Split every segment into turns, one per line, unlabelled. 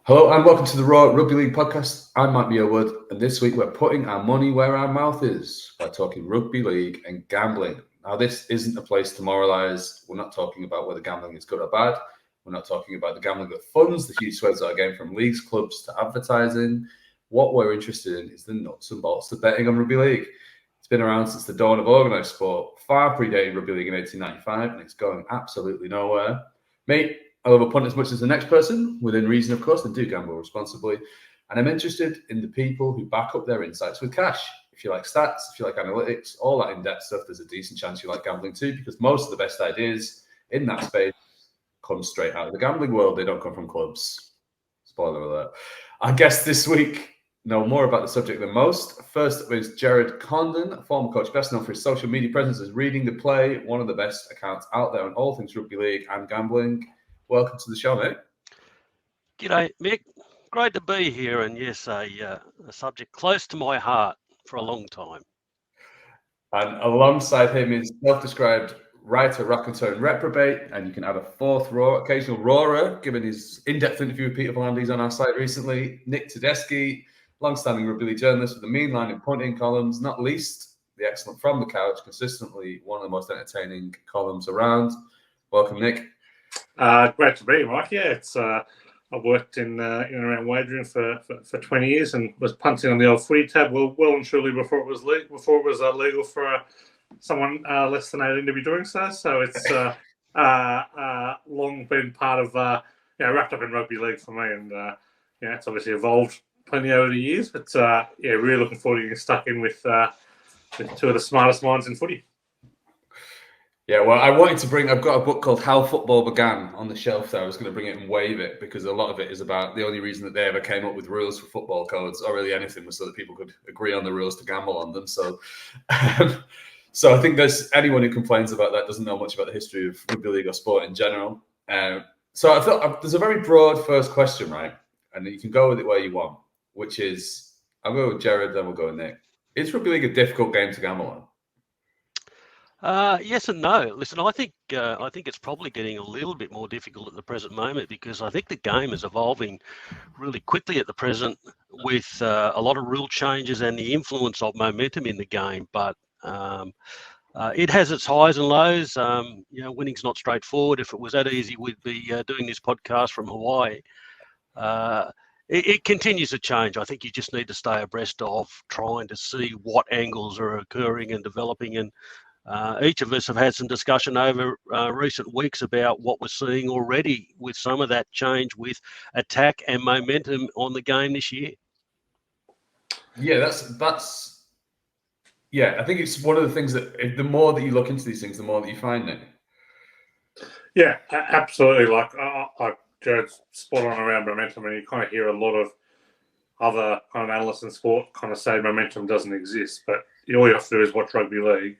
Hello and welcome to the Raw Rugby League podcast. I'm Meehall Wood, and this week we're putting our money where our mouth is by talking rugby league and gambling. Now, this isn't a place to moralise. We're not talking about whether gambling is good or bad. We're not talking about the gambling that funds the huge swells that are getting from leagues, clubs to advertising. What we're interested in is the nuts and bolts of betting on rugby league. It's been around since the dawn of organised sport, far predating rugby league in 1895, and it's going absolutely nowhere. Mate, I love a punt as much as the next person, within reason, of course, and do gamble responsibly. And I'm interested in the people who back up their insights with cash. If you like stats, if you like analytics, all that in-depth stuff, there's a decent chance you like gambling too, because most of the best ideas in that space come straight out of the gambling world. They don't come from clubs. Spoiler alert. Our guests this week know more about the subject than most. First is Gerard Condon, a former coach, best known for his social media presence as Reading the Play, one of the best accounts out there on all things rugby league and gambling. Welcome to the show, mate.
G'day, Mick. Great to be here, and yes, a subject close to my heart for a long time.
And alongside him is self-described writer, raconteur, and reprobate, and you can add a fourth occasional roarer, given his in-depth interview with Peter Vlandis on our site recently. Nick Tedeschi, long-standing rugby league journalist with the mean line and punting columns, not least the excellent From the Couch, consistently one of the most entertaining columns around. Welcome, Nick.
Great to be here, Mike. Yeah, it's I've worked in and around wagering for 20 years and was punting on the old footy tab well and truly before it was legal for someone less than 18 to be doing so. So it's long been part of wrapped up in rugby league for me, and it's obviously evolved plenty over the years. But really looking forward to getting stuck in with two of the smartest minds in footy.
Yeah, well, I've got a book called How Football Began on the shelf there. I was going to bring it and wave it because a lot of it is about the only reason that they ever came up with rules for football codes or really anything was so that people could agree on the rules to gamble on them. So so I think there's anyone who complains about that doesn't know much about the history of rugby league or sport in general. So I thought there's a very broad first question, right? And you can go with it where you want, which is, I'll go with Gerard, then we'll go with Nick. Is rugby league a difficult game to gamble on?
Yes and no. Listen, I think it's probably getting a little bit more difficult at the present moment because I think the game is evolving really quickly at the present with a lot of rule changes and the influence of momentum in the game. But it has its highs and lows. Winning's not straightforward. If it was that easy, we'd be doing this podcast from Hawaii. It continues to change. I think you just need to stay abreast of trying to see what angles are occurring and developing, and each of us have had some discussion over recent weeks about what we're seeing already with some of that change with attack and momentum on the game this year.
Yeah, that's. Yeah, I think it's one of the things that the more that you look into these things, the more that you find it.
Yeah, absolutely. Like Jared's spot on around momentum, and you kind of hear a lot of other kind of analysts in sport kind of say momentum doesn't exist, but all you have to do is watch rugby league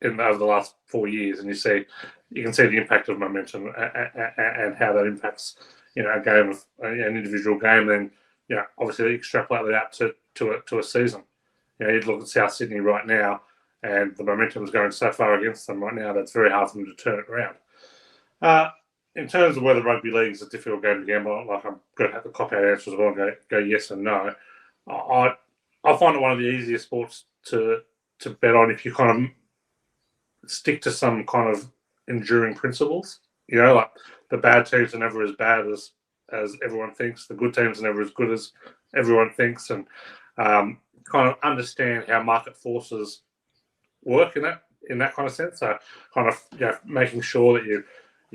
over the last 4 years, and you can see the impact of momentum and how that impacts a game of an individual game. Then obviously extrapolate that out to a season. You'd look at South Sydney right now, and the momentum is going so far against them right now that's very hard for them to turn it around. In terms of whether rugby league is a difficult game to gamble, like I'm going to have the cop-out answer as well and go yes and no. I find it one of the easiest sports to bet on if you kind of stick to some kind of enduring principles. Like the bad teams are never as bad as everyone thinks. The good teams are never as good as everyone thinks, and kind of understand how market forces work in that kind of sense. So kind of making sure that you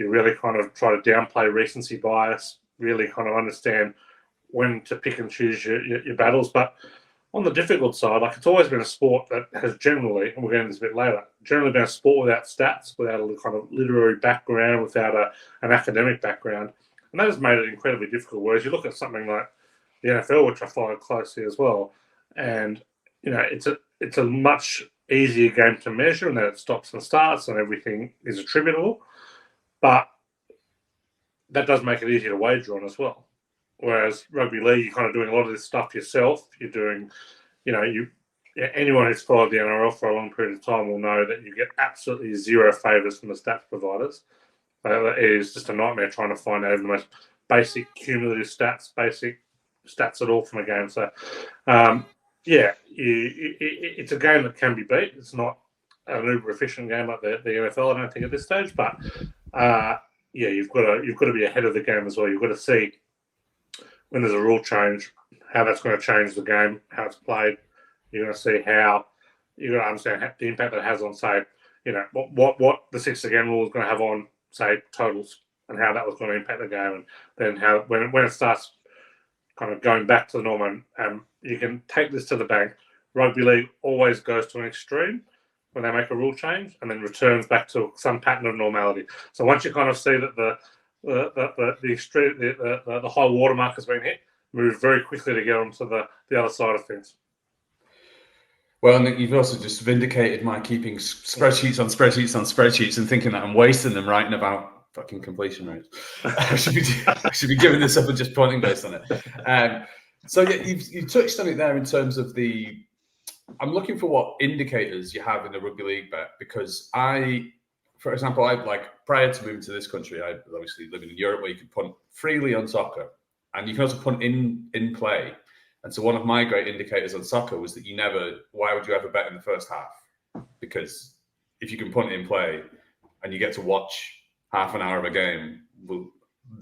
really kind of try to downplay recency bias, really kind of understand when to pick and choose your battles. But on the difficult side, like it's always been a sport that has generally, and we'll get into this a bit later, generally been a sport without stats, without a kind of literary background, without an academic background. And that has made it incredibly difficult. Whereas you look at something like the NFL, which I follow closely as well, and it's a much easier game to measure, and that it stops and starts and everything is attributable. But that does make it easier to wager on as well. Whereas rugby league, you're kind of doing a lot of this stuff yourself. You're doing, anyone who's followed the NRL for a long period of time will know that you get absolutely zero favours from the stats providers. It is just a nightmare trying to find out the most basic cumulative stats, basic stats at all from a game. So, it's a game that can be beat. It's not an uber efficient game like the NFL, I don't think, at this stage. But you've got to be ahead of the game as well. You've got to see when there's a rule change, how that's going to change the game, how it's played. You're going to see how you're going to understand the impact that it has on, say, what the 6 again rule is going to have on, say, totals, and how that was going to impact the game, and then how when it starts kind of going back to the norm, and you can take this to the bank. Rugby league always goes to an extreme when they make a rule change, and then returns back to some pattern of normality. So once you kind of see that the extreme, the high watermark has been hit, move very quickly to get onto the other side of things.
Well, and you've also just vindicated my keeping spreadsheets on spreadsheets on spreadsheets and thinking that I'm wasting them writing about fucking completion rates. I should be giving this up and just pointing based on it. So yeah, you've touched on it there in terms of I'm looking for what indicators you have in the rugby league bet, because for example, prior to moving to this country, I was obviously living in Europe where you could punt freely on soccer, and you can also punt in play. And so one of my great indicators on soccer was that why would you ever bet in the first half? Because if you can punt in play and you get to watch half an hour of a game, well,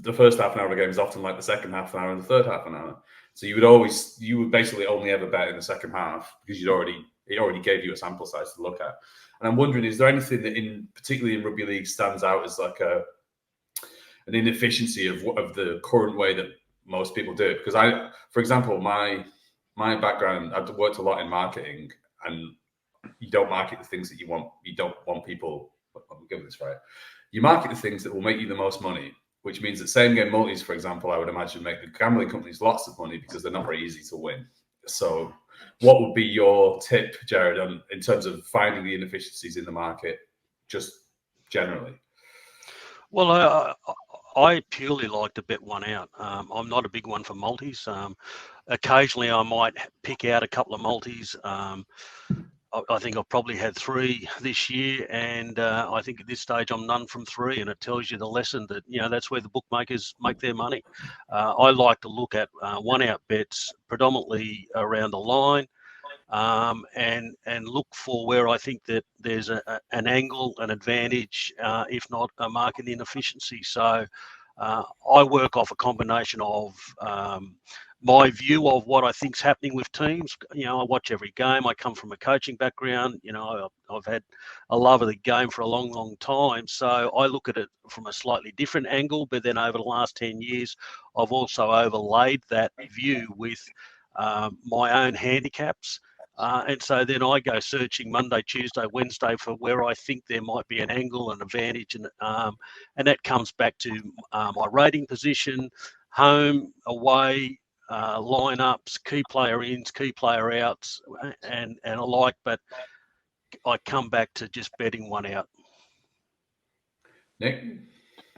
the first half an hour of a game is often like the second half an hour and the third half an hour. So you would basically only ever bet in the second half because it already gave you a sample size to look at. And I'm wondering, is there anything that particularly in rugby league stands out as like an inefficiency of the current way that most people do it? Because for example, my background, I've worked a lot in marketing, and you don't market the things that you want. You don't want people. I'm getting this right. You market the things that will make you the most money, which means that same game multis, for example, I would imagine make the gambling companies lots of money because they're not very easy to win. So, what would be your tip, Gerard, in terms of finding the inefficiencies in the market, just generally?
Well, I purely like to bet one out. I'm not a big one for multis. Occasionally, I might pick out a couple of multis. I think I've probably had 3 this year, and I think at this stage I'm none from 3, and it tells you the lesson that that's where the bookmakers make their money. I like to look at one-out bets predominantly around the line, and look for where I think that there's an angle, an advantage, if not a market inefficiency. So I work off a combination of my view of what I think's happening with teams. I watch every game. I come from a coaching background. I've had a love of the game for a long, long time. So I look at it from a slightly different angle. But then over the last 10 years, I've also overlaid that view with my own handicaps. And so then I go searching Monday, Tuesday, Wednesday for where I think there might be an angle, an advantage, and that comes back to my rating position, home, away, lineups, key player ins, key player outs, and alike. But I come back to just betting one out.
Nick?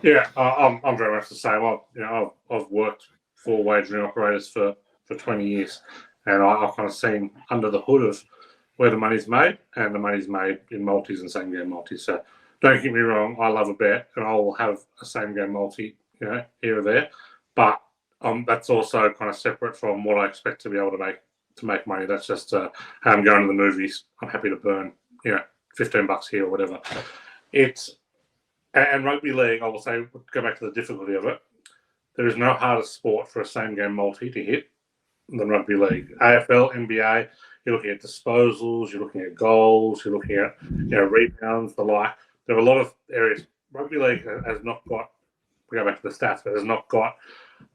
Yeah, I'm very much the same. I've worked for wagering operators for 20 years. And I've kind of seen under the hood of where the money's made, and the money's made in multis and same game multis. So don't get me wrong, I love a bet, and I'll have a same game multi, here or there. But that's also kind of separate from what I expect to be able to make money. That's just how I'm going to the movies. I'm happy to burn, $15 here or whatever. And rugby league, I will say, go back to the difficulty of it. There is no harder sport for a same game multi to hit than rugby league. AFL, NBA, you're looking at disposals, you're looking at goals, you're looking at rebounds, the like. There are a lot of areas. Rugby league has not got, we go back to the stats, but has not got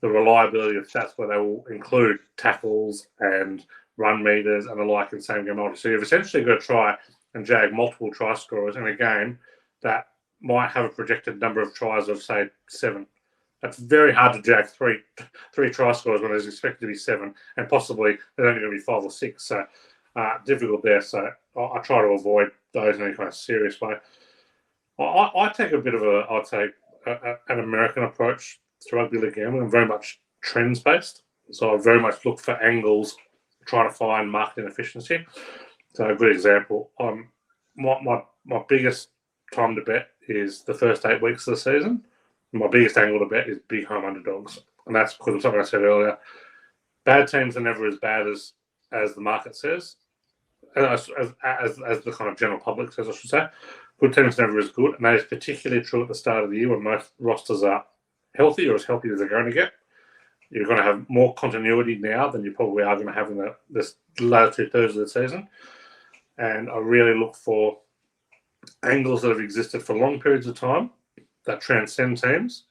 the reliability of stats where they will include tackles and run meters and the like in same game multi. So you've essentially got to try and jag multiple try scorers in a game that might have a projected number of tries of, say, 7. That's very hard to jag three try scorers when there's expected to be 7, and possibly there's only going to be 5 or 6. So difficult there. So I try to avoid those in any kind of serious way. I take a bit of an American approach to rugby league gambling. I'm very much trends based. So I very much look for angles, trying to find market inefficiency. So a good example, my biggest time to bet is the first 8 weeks of the season. My biggest angle to bet is big home underdogs, and that's because of something I said earlier. Bad teams are never as bad as the market says, as the kind of general public says, I should say. Good teams are never as good, and that is particularly true at the start of the year when most rosters are healthy or as healthy as they're going to get. You're going to have more continuity now than you probably are going to have in the latter 2/3 of the season. And I really look for angles that have existed for long periods of time that transcend teams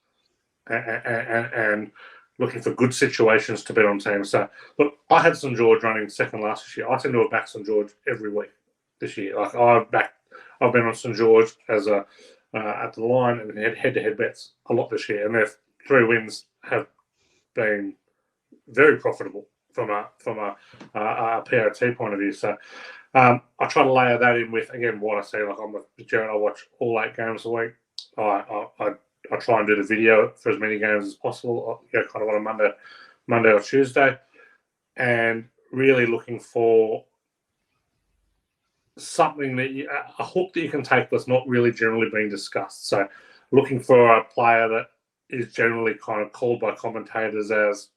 and looking for good situations to bet on teams. So, look, I had St George running second last this year. I tend to back St George every week this year. Like I've been on St George as a at the line and had head-to-head bets a lot this year, and their 3 wins have been very profitable from a PRT point of view. So I try to layer that in with, again, what I say. Like I'm with Gerard, I watch all 8 games a week. I try and do the video for as many games as possible. Kind of on a Monday or Tuesday, and really looking for something a hook that you can take that's not really generally being discussed. So looking for a player that is generally kind of called by commentators as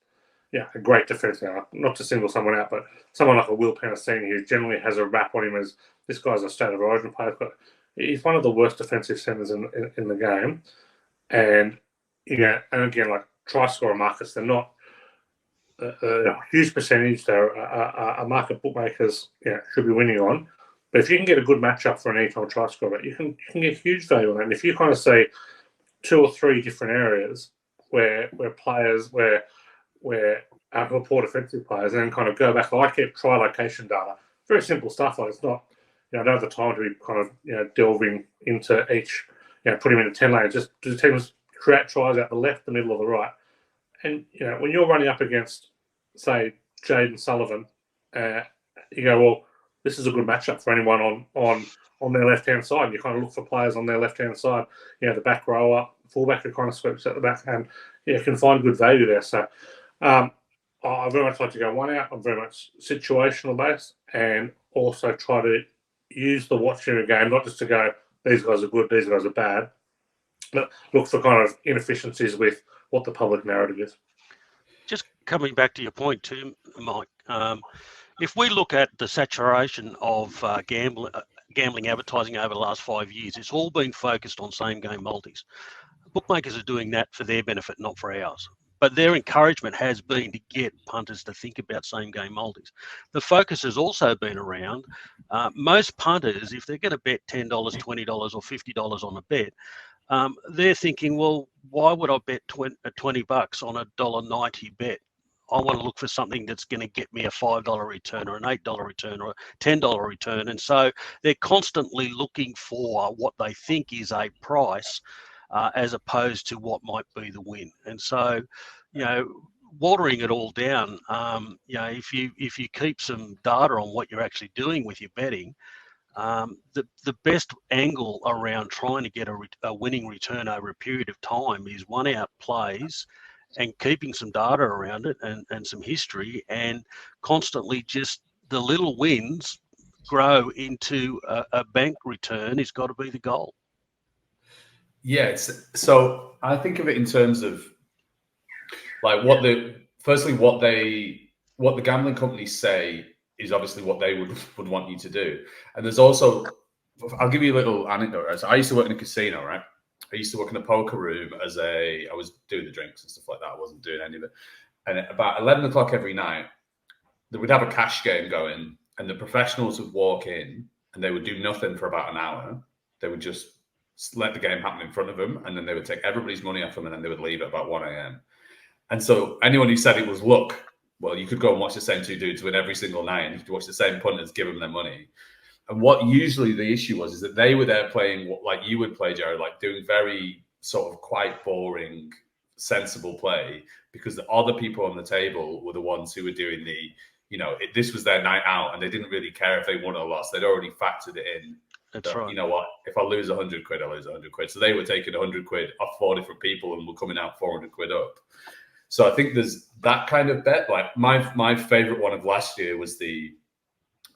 a great defense. Not to single someone out, but someone like a Will Penasini who generally has a rap on him as this guy's a state of origin player, but he's one of the worst defensive centers in the game. And and again, like try scorer markets, they're not a huge percentage. They're a market bookmakers should be winning on. But if you can get a good matchup for an anytime try scorer, you can get huge value on that. And if you kind of see 2 or 3 different areas where players where poor defensive players, and then kind of go back. I keep try location data. Very simple stuff. Like it's not, I don't have the time to be kind of delving into each, put him into 10 lanes. Just do teams create tries out the left, the middle, or the right. And when you're running up against, say, Jaden Sullivan, you go, well, this is a good matchup for anyone on their left-hand side. And you kind of look for players on their left-hand side. The back rower, fullback who kind of sweeps at the back, and can find good value there. So I very much like to go one out. I'm very much situational based, and also try to use the watching a game, not just to go, these guys are good, these guys are bad, but look for kind of inefficiencies with what the public narrative is.
Just coming back to your point too, Mike, if we look at the saturation of gambling advertising over the last 5 years, it's all been focused on same game multis. Bookmakers are doing that for their benefit, not for ours. But their encouragement has been to get punters to think about same game multis. The focus has also been around most punters, if they're going to bet $10, $20 or $50 on a bet, they're thinking, well, why would I bet $20 on a $1.90 bet? I want to look for something that's going to get me a $5 return or an $8 return or a $10 return. And so they're constantly looking for what they think is a price as opposed to what might be the win. And so, watering it all down, if you keep some data on what you're actually doing with your betting, the best angle around trying to get a winning return over a period of time is one out plays and keeping some data around it and some history, and constantly just the little wins grow into a bank return has got to be the goal.
Yeah, so I think of it in terms of like what the gambling companies say is obviously what they would want you to do. And there's also, I'll give you a little anecdote. Right? So I used to work in a casino, right? I used to work in a poker room I was doing the drinks and stuff like that. I wasn't doing any of it. And at about 11 o'clock every night, we'd have a cash game going, and the professionals would walk in and they would do nothing for about an hour. They would just let the game happen in front of them, and then they would take everybody's money off them, and then they would leave at about 1 a.m. And so anyone who said it was luck, well, you could go and watch the same 2 dudes win every single night, and you could watch the same punters give them their money. And what usually the issue was is that they were there playing what, like you would play, Jared, like doing very sort of quite boring, sensible play, because the other people on the table were the ones who were doing this was their night out, and they didn't really care if they won or lost. They'd already factored it in.
That's right.
You know what? If I lose 100 quid, I lose 100 quid. So they were taking 100 quid off 4 different people and were coming out 400 quid up. So I think there's that kind of bet. Like my favorite one of last year was the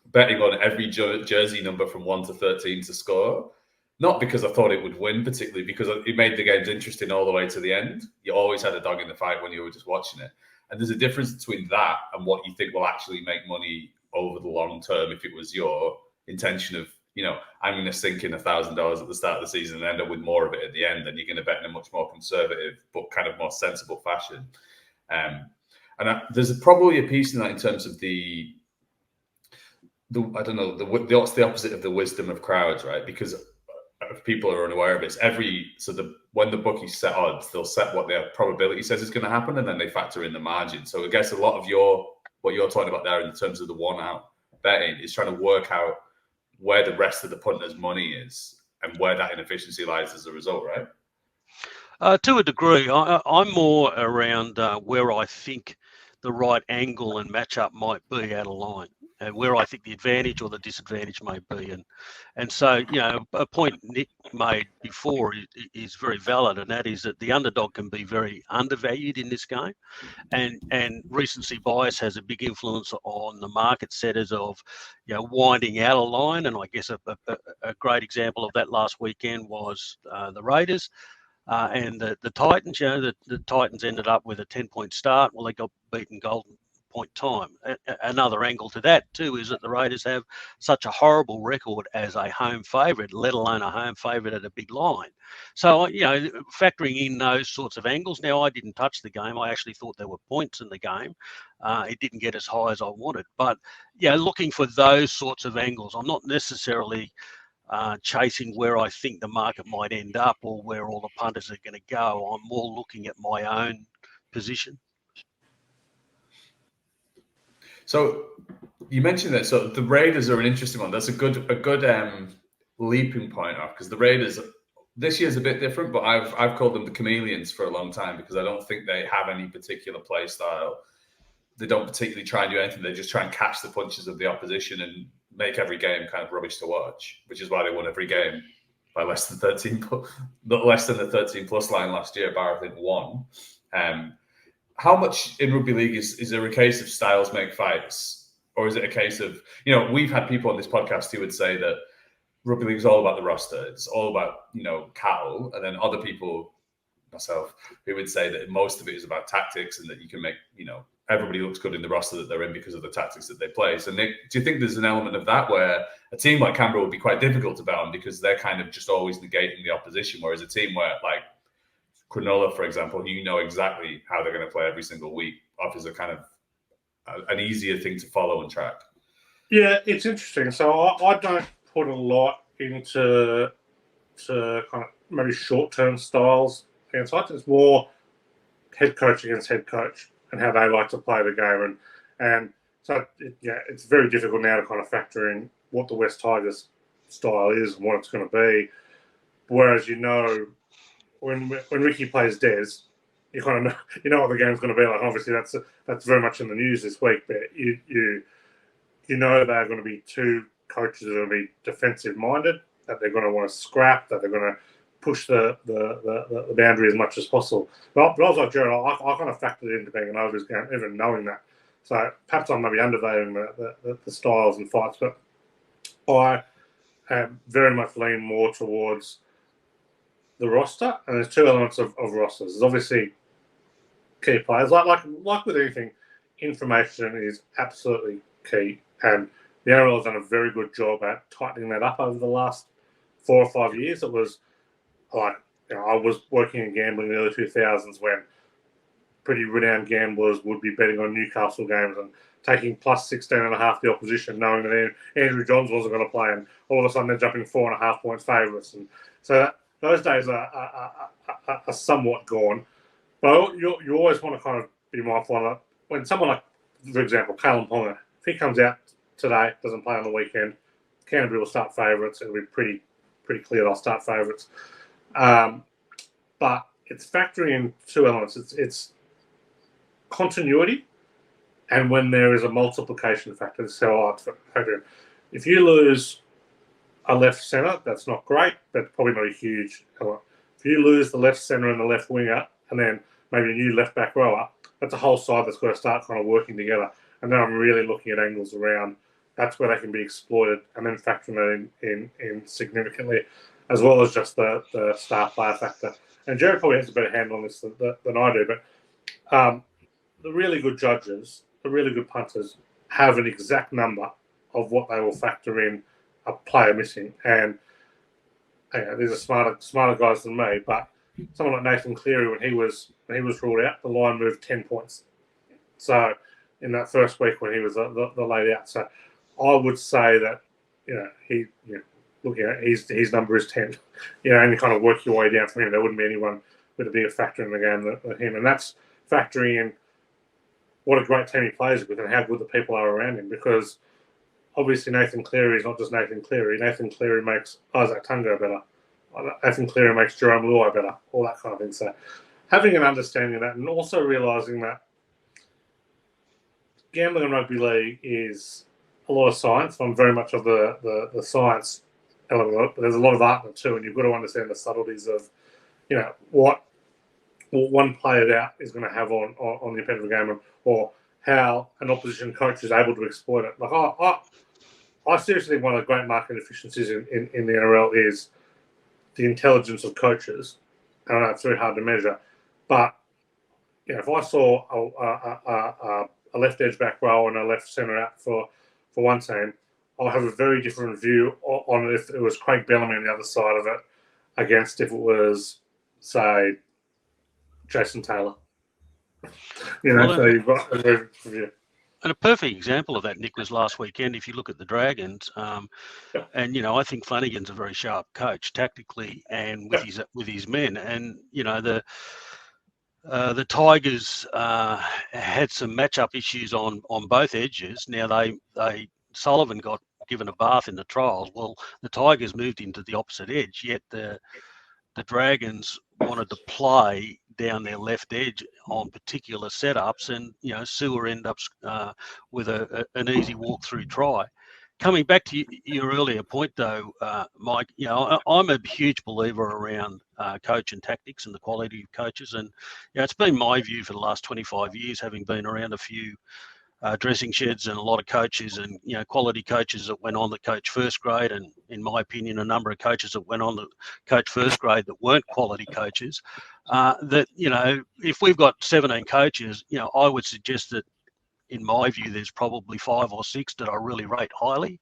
betting on every jersey number from 1 to 13 to score. Not because I thought it would win, particularly because it made the games interesting all the way to the end. You always had a dog in the fight when you were just watching it. And there's a difference between that and what you think will actually make money over the long term if it was your intention of, I'm going to sink in $1,000 at the start of the season and end up with more of it at the end, and you're going to bet in a much more conservative but kind of more sensible fashion. There's probably a piece in that in terms of the I don't know, what's the opposite of the wisdom of crowds, right? Because if people are unaware of this, when the bookies set odds, they'll set what their probability says is going to happen, and then they factor in the margin. So I guess a lot of what you're talking about there in terms of the one-out betting is trying to work out where the rest of the punters' money is and where that inefficiency lies as a result, right?
To a degree, I'm more around where I think the right angle and matchup might be out of line, and where I think the advantage or the disadvantage may be. And so, a point Nick made before is very valid, and that is that the underdog can be very undervalued in this game. And recency bias has a big influence on the market setters of, winding out a line. And I guess a great example of that last weekend was the Raiders. And the Titans, the Titans ended up with a 10-point start. Well, they got beaten golden point time. Another angle to that too is that the Raiders have such a horrible record as a home favourite, let alone a home favourite at a big line. So, factoring in those sorts of angles. Now, I didn't touch the game. I actually thought there were points in the game. It didn't get as high as I wanted. But, looking for those sorts of angles, I'm not necessarily chasing where I think the market might end up or where all the punters are going to go. I'm more looking at my own position.
So you mentioned that. So the Raiders are an interesting one. That's a good leaping point off, because the Raiders this year's a bit different, but I've called them the chameleons for a long time because I don't think they have any particular play style. They don't particularly try and do anything. They just try and catch the punches of the opposition and make every game kind of rubbish to watch, which is why they won every game by less than 13, not less than the 13+ line last year, bar I think one. How much in rugby league is there a case of styles make fights, or is it a case of, we've had people on this podcast who would say that rugby league is all about the roster, it's all about cattle, and then other people, myself, who would say that most of it is about tactics and that you can make everybody looks good in the roster that they're in because of the tactics that they play. So Nick, do you think there's an element of that where a team like Canberra would be quite difficult to bet on because they're kind of just always negating the opposition, whereas a team where like Cronulla, for example, exactly how they're going to play every single week, offers a kind of an easier thing to follow and track?
Yeah, it's interesting. So I don't put a lot into kind of maybe short-term styles against sides. It's more head coach against head coach and how they like to play the game. And so, it's very difficult now to kind of factor in what the West Tigers style is and what it's going to be. Whereas, when Ricky plays Des, you kind of know what the game's going to be like. Obviously, that's very much in the news this week, but they're going to be two coaches that are going to be defensive-minded, that they're going to want to scrap, that they're going to push the boundary as much as possible. But I was like Gerard, I kind of factored it into being an overs game, even knowing that. So perhaps I'm maybe undervaluing the styles and fights, but I have very much leaned more towards the roster, and there's two elements of rosters. There's obviously key players. Like with anything, information is absolutely key, and the NRL has done a very good job at tightening that up over the last 4 or 5 years. It was like, I was working in gambling in the early 2000s when pretty renowned gamblers would be betting on Newcastle games and taking plus 16.5 the opposition, knowing that Andrew Johns wasn't going to play, and all of a sudden they're jumping 4.5 points favourites. And so those days are somewhat gone. But you always want to kind of be mindful of that. When someone like, for example, Kalen Ponga, if he comes out today, doesn't play on the weekend, Canterbury will start favourites. It'll be pretty clear they'll start favourites. But it's factoring in two elements. It's continuity, and when there is a multiplication factor. This is how I like to factor in. If you lose a left centre, that's not great, but probably not a huge element. If you lose the left centre and the left winger, and then maybe a new left back rower, that's a whole side that's got to start kind of working together. And then I'm really looking at angles around. That's where they can be exploited, and then factoring that in significantly. as well as just the star player factor. And Gerard probably has a better handle on this than I do, but the really good judges, the really good punters, have an exact number of what they will factor in a player missing. And these are smarter guys than me, but someone like Nathan Cleary, when he was ruled out, the line moved 10 points. So in that first week when he was the laid out, so I would say that his number is 10. And you kind of work your way down from him. There wouldn't be anyone with a bigger factor in the game than him, and that's factoring in what a great team he plays with and how good the people are around him. Because obviously Nathan Cleary is not just Nathan Cleary. Nathan Cleary makes Isaac Tungo better. Nathan Cleary makes Jerome Luai better. All that kind of thing. So having an understanding of that, and also realising that gambling in rugby league is a lot of science. I'm very much of the science element of it, but there's a lot of art in it too, and you've got to understand the subtleties of what one played out is going to have on the effect of the game, or how an opposition coach is able to exploit it. Like I seriously think one of the great market efficiencies in the NRL is the intelligence of coaches. I know it's very hard to measure, but if I saw a left edge back row and a left centre out for one team, I'll have a very different view on it if it was Craig Bellamy on the other side of it against if it was, say, Jason Taylor. So you've got a very different view.
And a perfect example of that, Nick, was last weekend. If you look at the Dragons, and I think Flanagan's a very sharp coach tactically and with his men. And the Tigers had some matchup issues on both edges. Now Sullivan got given a bath in the trials. Well, the Tigers moved into the opposite edge. Yet the Dragons wanted to play down their left edge on particular setups, and Sewer ended up with an easy walk-through try. Coming back to your earlier point, though, Mike, I'm a huge believer around coach and tactics and the quality of coaches, and it's been my view for the last 25 years, having been around a few dressing sheds and a lot of coaches and quality coaches that went on to coach first grade, and in my opinion a number of coaches that went on to coach first grade that weren't quality coaches, that if we've got 17 coaches, I would suggest that in my view there's probably 5 or 6 that I really rate highly,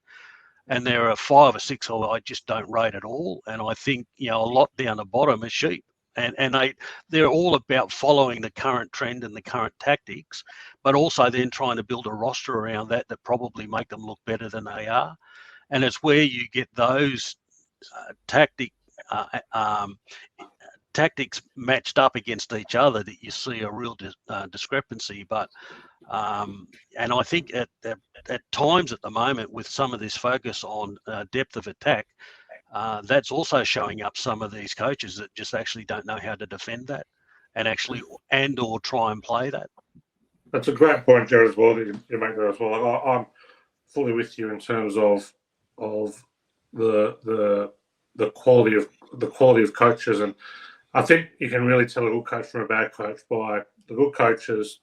and there are 5 or 6 who I just don't rate at all. And I think a lot down the bottom are sheep. And they're all about following the current trend and the current tactics, but also then trying to build a roster around that probably make them look better than they are. And it's where you get those tactics matched up against each other that you see a real discrepancy. But and I think at times at the moment, with some of this focus on depth of attack, that's also showing up some of these coaches that just actually don't know how to defend that and or try and play that.
That's a great point, Gerard, as well, that you make there as well. I'm fully with you in terms of the quality of coaches, and I think you can really tell a good coach from a bad coach by the good coaches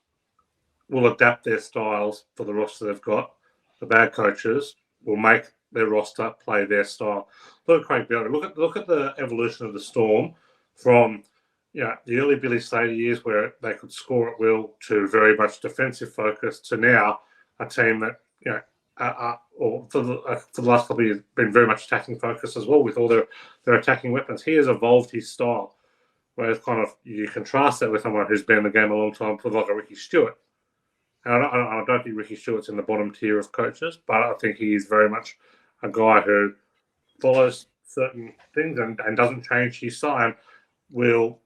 will adapt their styles for the roster they've got. The bad coaches will make their roster play their style. Look at Craig Bellamy. Look at the evolution of the Storm from the early Billy Slater years where they could score at will to very much defensive focus to now a team that for the last couple of years been very much attacking focus as well with all their attacking weapons. He has evolved his style, whereas kind of you contrast that with someone who's been in the game a long time, like a Ricky Stewart. And I don't think Ricky Stewart's in the bottom tier of coaches, but I think he is very much a guy who follows certain things and doesn't change his style, and will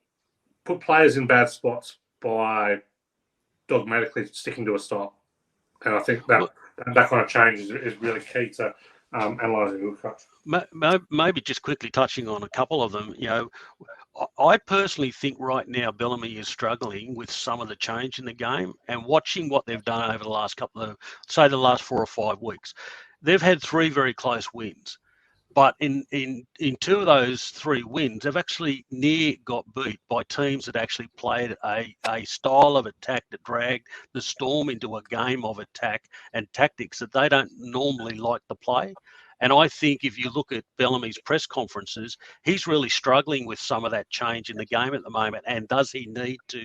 put players in bad spots by dogmatically sticking to a style. And I think that kind of change is really key to analysing a good coach.
Maybe just quickly touching on a couple of them, I personally think right now Bellamy is struggling with some of the change in the game, and watching what they've done over the last the last 4 or 5 weeks. They've had 3 very close wins, but in 2 of those 3 wins, they've actually near got beat by teams that actually played a style of attack that dragged the Storm into a game of attack and tactics that they don't normally like to play. And I think if you look at Bellamy's press conferences, he's really struggling with some of that change in the game at the moment. And does he need to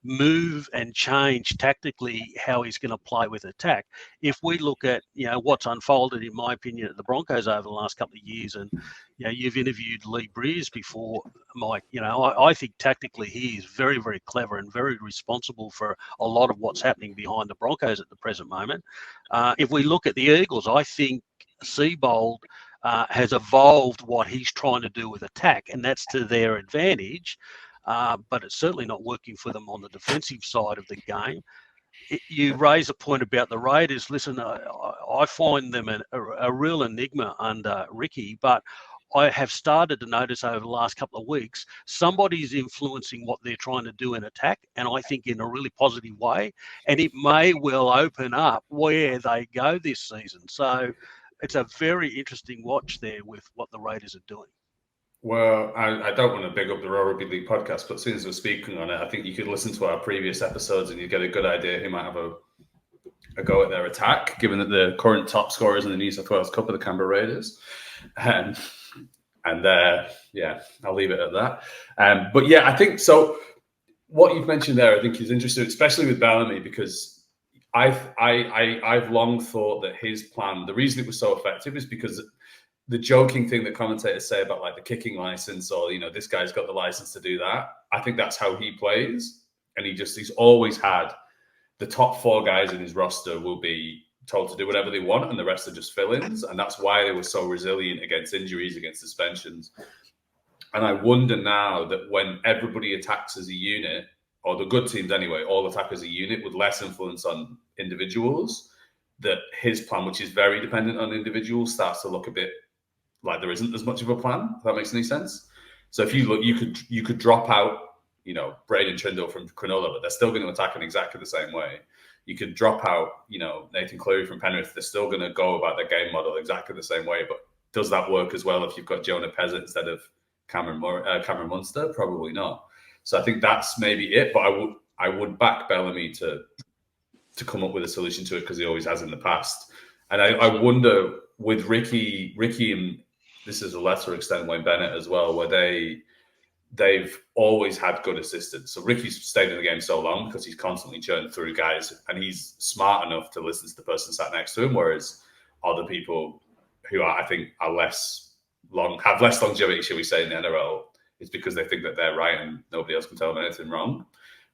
move and change tactically how he's going to play with attack? If we look at, what's unfolded, in my opinion, at the Broncos over the last couple of years, and, you've interviewed Lee Breers before, Mike, I think tactically he is very, very clever and very responsible for a lot of what's happening behind the Broncos at the present moment. If we look at the Eagles, I think Seabold has evolved what he's trying to do with attack, and that's to their advantage. But it's certainly not working for them on the defensive side of the game. You raise a point about the Raiders. Listen, I find them a real enigma under Ricky, but I have started to notice over the last couple of weeks, somebody's influencing what they're trying to do in attack, and I think in a really positive way, and it may well open up where they go this season. So it's a very interesting watch there with what the Raiders are doing.
Well, I don't want to big up the Raw Rugby League podcast, but since we're speaking on it, I think you could listen to our previous episodes and you get a good idea who might have a go at their attack, given that the current top scorers in the New South Wales Cup are the Canberra Raiders. And I'll leave it at that. But yeah, I think so. What you've mentioned there, I think is interesting, especially with Bellamy, because I've long thought that his plan, the reason it was so effective is because the joking thing that commentators say about like the kicking license, or this guy's got the license to do that. I think that's how he plays, and he's always had the top 4 guys in his roster will be told to do whatever they want, and the rest are just fill-ins, and that's why they were so resilient against injuries, against suspensions. And I wonder now that when everybody attacks as a unit, or the good teams anyway, all attack as a unit with less influence on individuals, that his plan, which is very dependent on individuals, starts to look a bit like there isn't as much of a plan, if that makes any sense. So if you look, you could drop out, Braden Trindle from Cronulla, but they're still going to attack in exactly the same way. You could drop out, Nathan Cleary from Penrith. They're still going to go about their game model exactly the same way. But does that work as well if you've got Jonah Pezzett instead of Cameron Munster? Probably not. So I think that's maybe it. But I would back Bellamy to come up with a solution to it, because he always has in the past. And I wonder with Ricky and this is a lesser extent Wayne Bennett as well, where they've always had good assistants. So Ricky's stayed in the game so long because he's constantly churning through guys, and he's smart enough to listen to the person sat next to him, whereas other people who I think have less longevity, shall we say, in the NRL, it's because they think that they're right and nobody else can tell them anything wrong.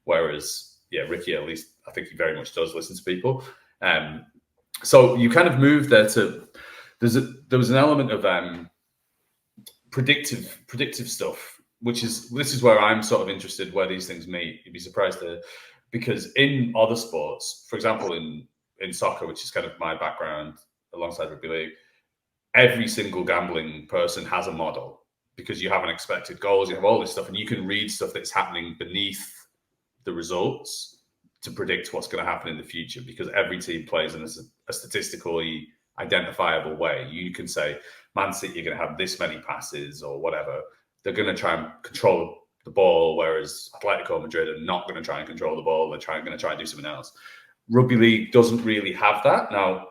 Whereas, Ricky, at least, I think he very much does listen to people. So you kind of moved there to there was an element of predictive stuff, this is where I'm sort of interested, where these things meet. You'd be surprised because in other sports, for example, in soccer, which is kind of my background alongside rugby league, every single gambling person has a model, because you have unexpected goals, you have all this stuff, and you can read stuff that's happening beneath the results to predict what's going to happen in the future, because every team plays in a statistically identifiable way. You can say, Man City, you're going to have this many passes or whatever. They're going to try and control the ball, whereas Atletico Madrid are not going to try and control the ball. They're going to try and do something else. Rugby league doesn't really have that. Now,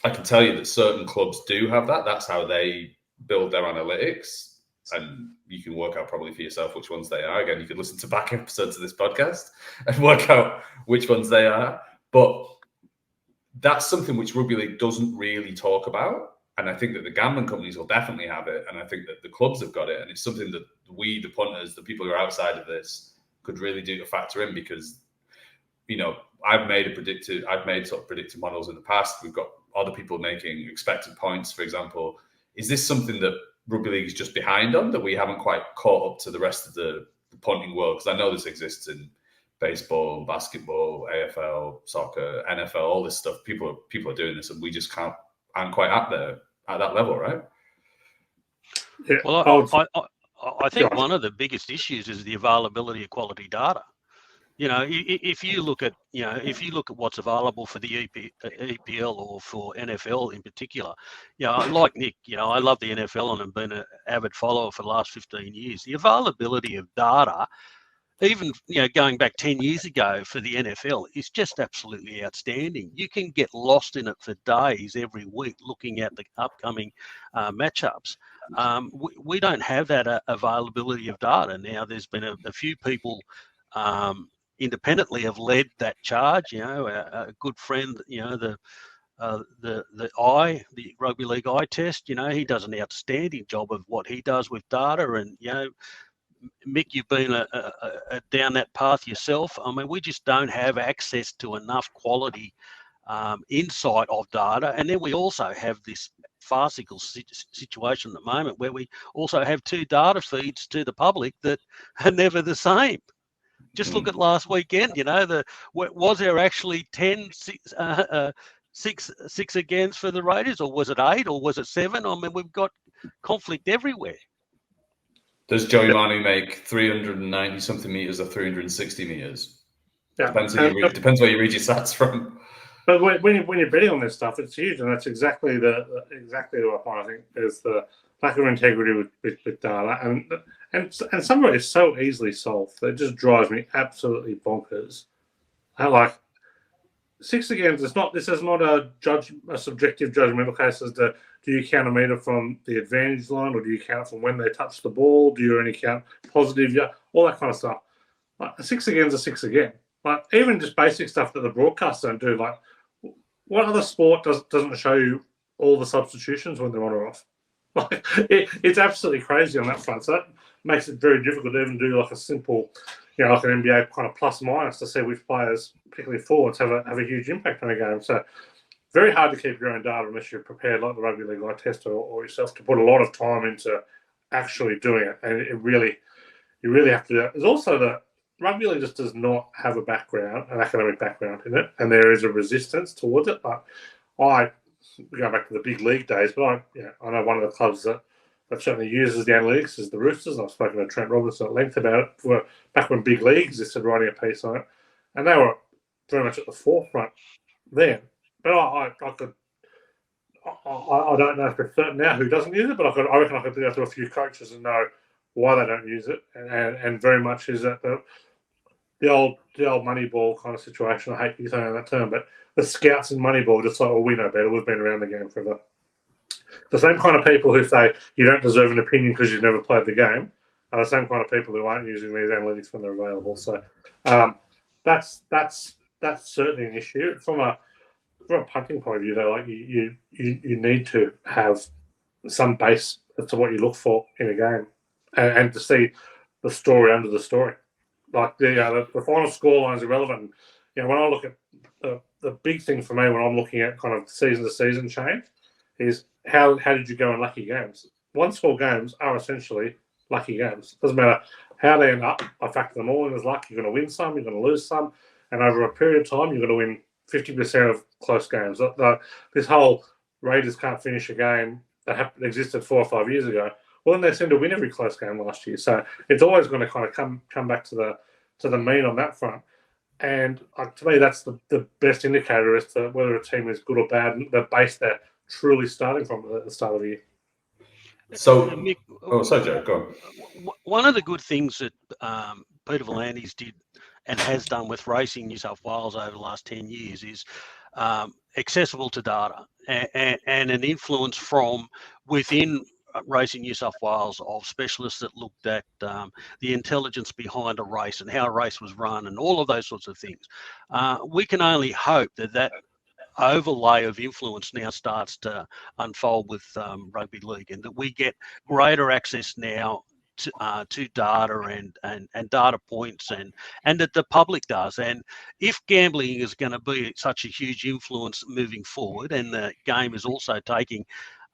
I can tell you that certain clubs do have that. That's how they build their analytics. And you can work out probably for yourself which ones they are. Again, you could listen to back episodes of this podcast and work out which ones they are. But that's something which rugby league doesn't really talk about. And I think that the gambling companies will definitely have it. And I think that the clubs have got it. And it's something that we, the punters, the people who are outside of this, could really do to factor in, because, I've made sort of predictive models in the past. We've got other people making expected points, for example. Is this something that rugby league is just behind on, that we haven't quite caught up to the rest of the punting world? Because I know this exists in baseball, basketball, AFL, soccer, NFL, all this stuff. People are doing this, and we just aren't quite at that level, right?
Yeah.
Well, I think one of the biggest issues is the availability of quality data. If you look at what's available for the EPL or for NFL in particular, like Nick, I love the NFL and have been an avid follower for the last 15 years. The availability of data even going back 10 years ago for the NFL is just absolutely outstanding. You can get lost in it for days every week looking at the upcoming matchups. We don't have that availability of data now. There's been a few people independently have led that charge. A good friend, the rugby league eye test. He does an outstanding job of what he does with data, and Mick, you've been down that path yourself. I mean, we just don't have access to enough quality insight of data. And then we also have this farcical situation at the moment where we also have two data feeds to the public that are never the same. Just look at last weekend, was there actually 6 against for the Raiders, or was it 8, or was it 7? I mean, we've got conflict everywhere.
Does Joey Manu make 390 something meters or 360 meters?
Yeah.
Depends where you read your stats from.
But when you're betting on this stuff, it's huge, and that's exactly the point. I think there's the lack of integrity with data, and some of it is so easily solved that it just drives me absolutely bonkers. Like 6 against, this is not a subjective judgmental case as to do you count a meter from the advantage line, or do you count from when they touch the ball? Do you only count positive? Yeah, all that kind of stuff. Like 6 again is a 6 again. Like even just basic stuff that the broadcasts don't do. Like what other sport doesn't show you all the substitutions when they're on or off? Like it's absolutely crazy on that front. So that makes it very difficult to even do like a simple, like an NBA kind of plus minus to see which players, particularly forwards, have a huge impact on a game. So very hard to keep your own data unless you're prepared, like the Rugby League eye test or yourself, to put a lot of time into actually doing it. And you really have to do it. There's also the Rugby League just does not have an academic background in it, and there is a resistance towards it. Like we go back to the big league days, but I know one of the clubs that certainly uses the analytics is the Roosters. I've spoken to Trent Robertson at length about it. Back when big league existed, writing a piece on it, and they were very much at the forefront then. But I don't know for certain now who doesn't use it, but I reckon I could do that to a few coaches and know why they don't use it, and very much is that the old Moneyball kind of situation. I hate using that term, but the scouts in Moneyball just like, well, we know better. We've been around the game forever. The same kind of people who say you don't deserve an opinion because you've never played the game are the same kind of people who aren't using these analytics when they're available. So that's certainly an issue from a punting point of view. Though, like you need to have some base as to what you look for in a game, and to see the story under the story. Like the final scoreline is irrelevant. When I look at the big thing for me when I'm looking at kind of season to season change is how did you go in lucky games? 1-score games are essentially lucky games. Doesn't matter how they end up. I factor them all in as luck. You're going to win some, you're going to lose some, and over a period of time, you're going to win 50% of close games. This whole Raiders can't finish a game that existed 4 or 5 years ago. Well, then they seem to win every close game last year. So it's always going to kind of come back to the mean on that front. And to me, that's the best indicator as to whether a team is good or bad, the base they're truly starting from at the start of the year.
So, sorry, Joe, go on.
One of the good things that Peter V'landys did and has done with Racing New South Wales over the last 10 years is accessible to data and an influence from within Racing New South Wales of specialists that looked at the intelligence behind a race and how a race was run and all of those sorts of things. We can only hope that overlay of influence now starts to unfold with rugby league, and that we get greater access now to data and data points and that the public does. And if gambling is going to be such a huge influence moving forward, and the game is also taking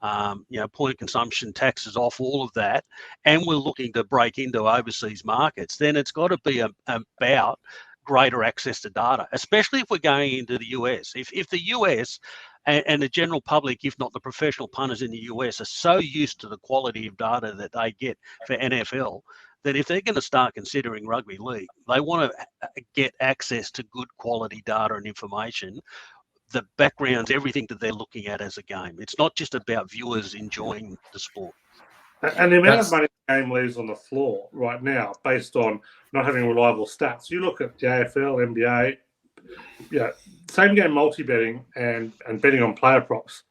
point of consumption taxes off all of that, and we're looking to break into overseas markets, then it's got to be about greater access to data, especially if we're going into the US. If the US and the general public, if not the professional punters in the US, are so used to the quality of data that they get for NFL, that if they're going to start considering rugby league, they want to get access to good quality data and information, the backgrounds, everything that they're looking at as a game. It's not just about viewers enjoying the sport.
And the amount of money the game leaves on the floor right now, based on not having reliable stats. You look at the AFL, NBA, same game multi-betting and betting on player props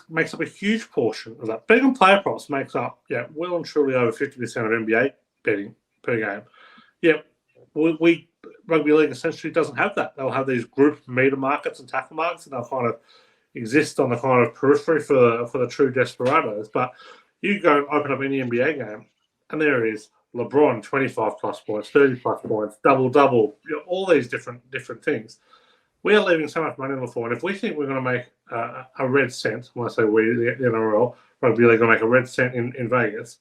makes up a huge portion of that. Betting on player props makes up, well and truly over 50% of NBA betting per game. Yeah, we Rugby League essentially doesn't have that. They'll have these group meter markets and tackle markets, and they'll kind of exist on the kind of periphery for the true desperados. But you go and open up any NBA game, and there is LeBron 25 plus points, 30 plus points, double, all these different things. We are leaving so much money on the floor, and if we think we're going to make a red cent, when I say we, the NRL, Rugby League going to make a red cent in Vegas,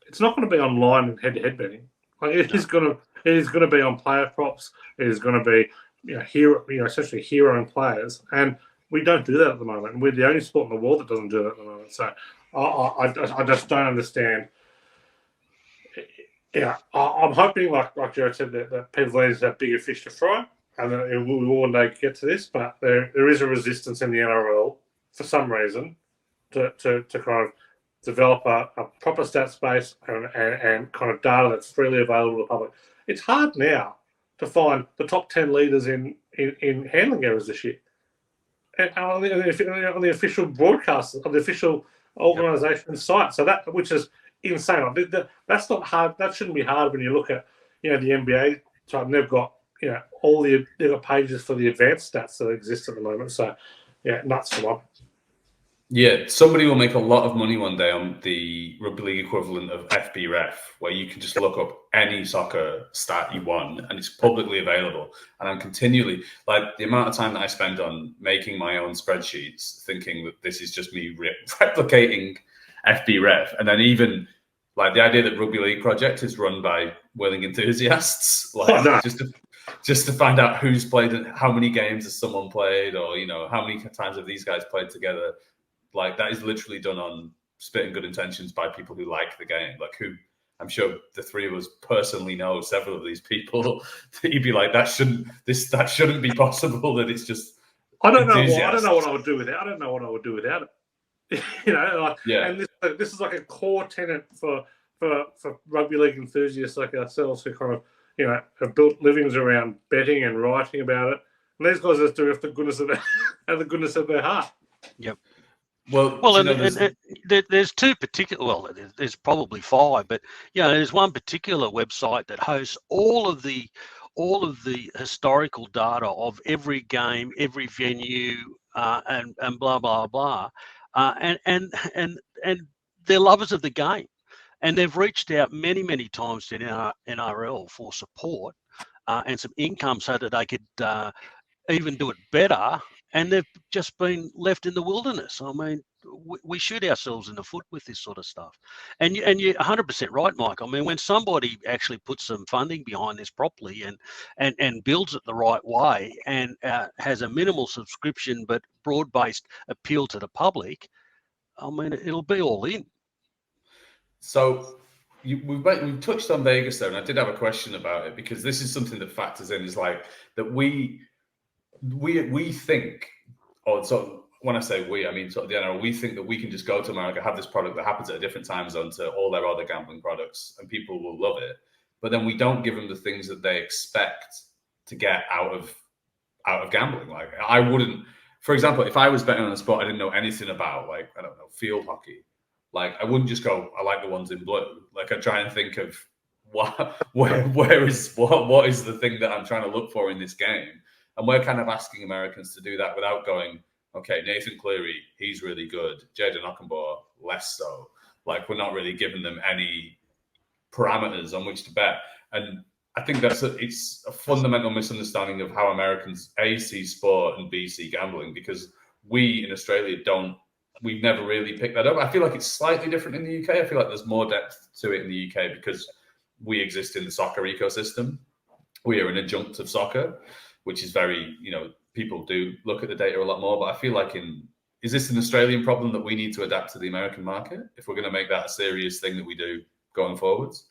it's not going to be online and head-to-head betting. Like it is going to be on player props. It is going to be essentially heroing players, and we don't do that at the moment. And we're the only sport in the world that doesn't do that at the moment. So I just don't understand. Yeah, I'm hoping, like Gerard said, that Peter Lee's that bigger fish to fry, and that we will one day get to this. But there is a resistance in the NRL for some reason to kind of develop a proper stats base and kind of data that's freely available to the public. It's hard now to find the top 10 leaders in handling errors this year. And on the official broadcast, on the official organisation site. So that, which is insane. That's not hard. That shouldn't be hard when you look at, the NBA side, and they've got, they've got pages for the advanced stats that exist at the moment. So, nuts for one.
Yeah, somebody will make a lot of money one day on the rugby league equivalent of FBref, where you can just look up any soccer stat you want, and it's publicly available. And I'm continually, like, the amount of time that I spend on making my own spreadsheets, thinking that this is just me replicating FBref, and then even like the idea that Rugby League Project is run by willing enthusiasts, like just to find out who's played and how many games has someone played, or how many times have these guys played together. Like, that is literally done on spit and good intentions by people who like the game. Like, who I'm sure the three of us personally know several of these people. You'd be like, that shouldn't be possible. That it's just
I don't know what I would do without it. And this is like a core tenet for rugby league enthusiasts like ourselves, who kind of have built livings around betting and writing about it. And these guys just do it for the goodness of their heart.
Yep.
Well,
and there's two particular. Well, there's probably five, but there's one particular website that hosts all of the historical data of every game, every venue, and blah blah blah, and they're lovers of the game, and they've reached out many times to NRL for support and some income so that they could even do it better. And they've just been left in the wilderness. I mean, we shoot ourselves in the foot with this sort of stuff. And you're 100% right, Mike. I mean, when somebody actually puts some funding behind this properly and builds it the right way and has a minimal subscription but broad-based appeal to the public, I mean, it'll be all in.
So we've touched on Vegas there, and I did have a question about it, because this is something that factors in, is like that we think, or sort of, when I say we, I mean sort of the NRL, we think that we can just go to America, have this product that happens at a different time zone to all their other gambling products, and people will love it. But then we don't give them the things that they expect to get out of gambling. Like, I wouldn't, for example, if I was betting on a sport I didn't know anything about, like, I don't know, field hockey, like, I wouldn't just go, I like the ones in blue. Like, I try and think of what is the thing that I'm trying to look for in this game. And we're kind of asking Americans to do that without going, okay, Nathan Cleary, he's really good. Jaden Ockenbaugh, less so. Like, we're not really giving them any parameters on which to bet. And I think it's a fundamental misunderstanding of how Americans, A, see sport, and B, see gambling, because we in Australia we've never really picked that up. I feel like it's slightly different in the UK. I feel like there's more depth to it in the UK because we exist in the soccer ecosystem. We are an adjunct of soccer, which is very, people do look at the data a lot more. But I feel like is this an Australian problem that we need to adapt to the American market if we're going to make that a serious thing that we do going forwards?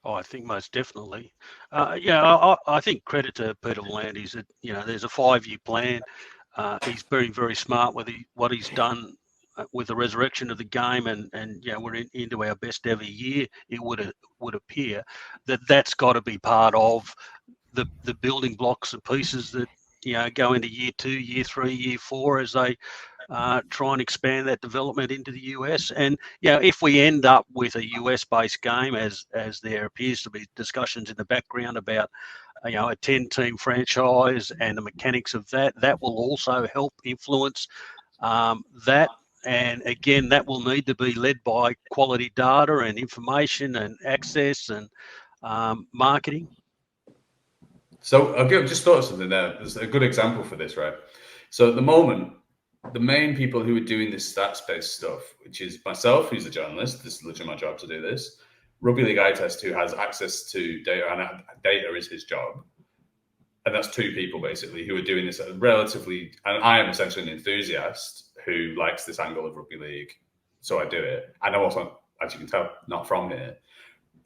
Oh, I think most definitely. I think credit to Peter V'landys that, there's a 5-year plan. He's very, very smart with what he's done with the resurrection of the game, and we're into our best ever year, it would appear that's got to be part of the building blocks and pieces that go into year 2, year 3, year 4 as they try and expand that development into the US. And if we end up with a US-based game, as there appears to be discussions in the background about a 10-team franchise and the mechanics of that will also help influence that. And again, that will need to be led by quality data and information and access and marketing.
So I'll just thought of something there. There's a good example for this, right? So at the moment, the main people who are doing this stats-based stuff, which is myself, who's a journalist, this is literally my job to do this, Rugby League Eye Test, who has access to data, and data is his job. And that's 2 people, basically, who are doing this relatively, and I am essentially an enthusiast who likes this angle of rugby league, so I do it. And I'm also, as you can tell, not from here.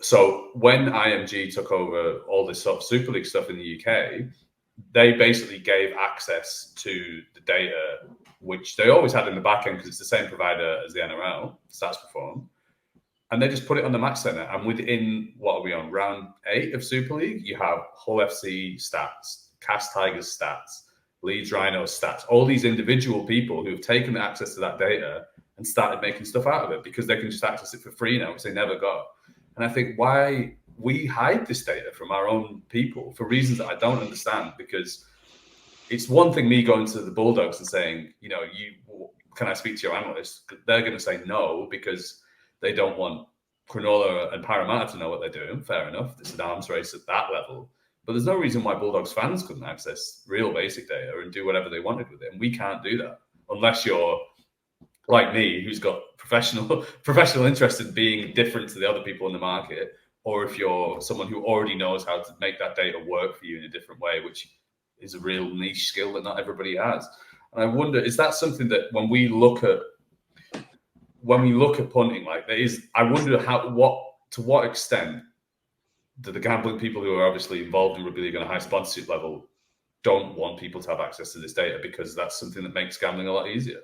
So when IMG took over all this sort of Super League stuff in the UK, they basically gave access to the data, which they always had in the back end because it's the same provider as the NRL, Stats Perform. And they just put it on the Match Centre. And within, what are we on, round 8 of Super League, you have Hull FC stats, Cast Tigers stats, Leeds Rhinos stats, all these individual people who have taken access to that data and started making stuff out of it because they can just access it for free now, which they never got. And I think why we hide this data from our own people for reasons that I don't understand, because it's one thing me going to the Bulldogs and saying, can I speak to your analyst? They're going to say no because they don't want Cronulla and Parramatta to know what they're doing. Fair enough. It's an arms race at that level. But there's no reason why Bulldogs fans couldn't access real basic data and do whatever they wanted with it. And we can't do that unless you're like me, who's got professional interest in being different to the other people in the market, or if you're someone who already knows how to make that data work for you in a different way, which is a real niche skill that not everybody has. And I wonder, is that something that when we look at punting, like there is, I wonder to what extent do the gambling people who are obviously involved in rugby league on a high sponsorship level don't want people to have access to this data because that's something that makes gambling a lot easier?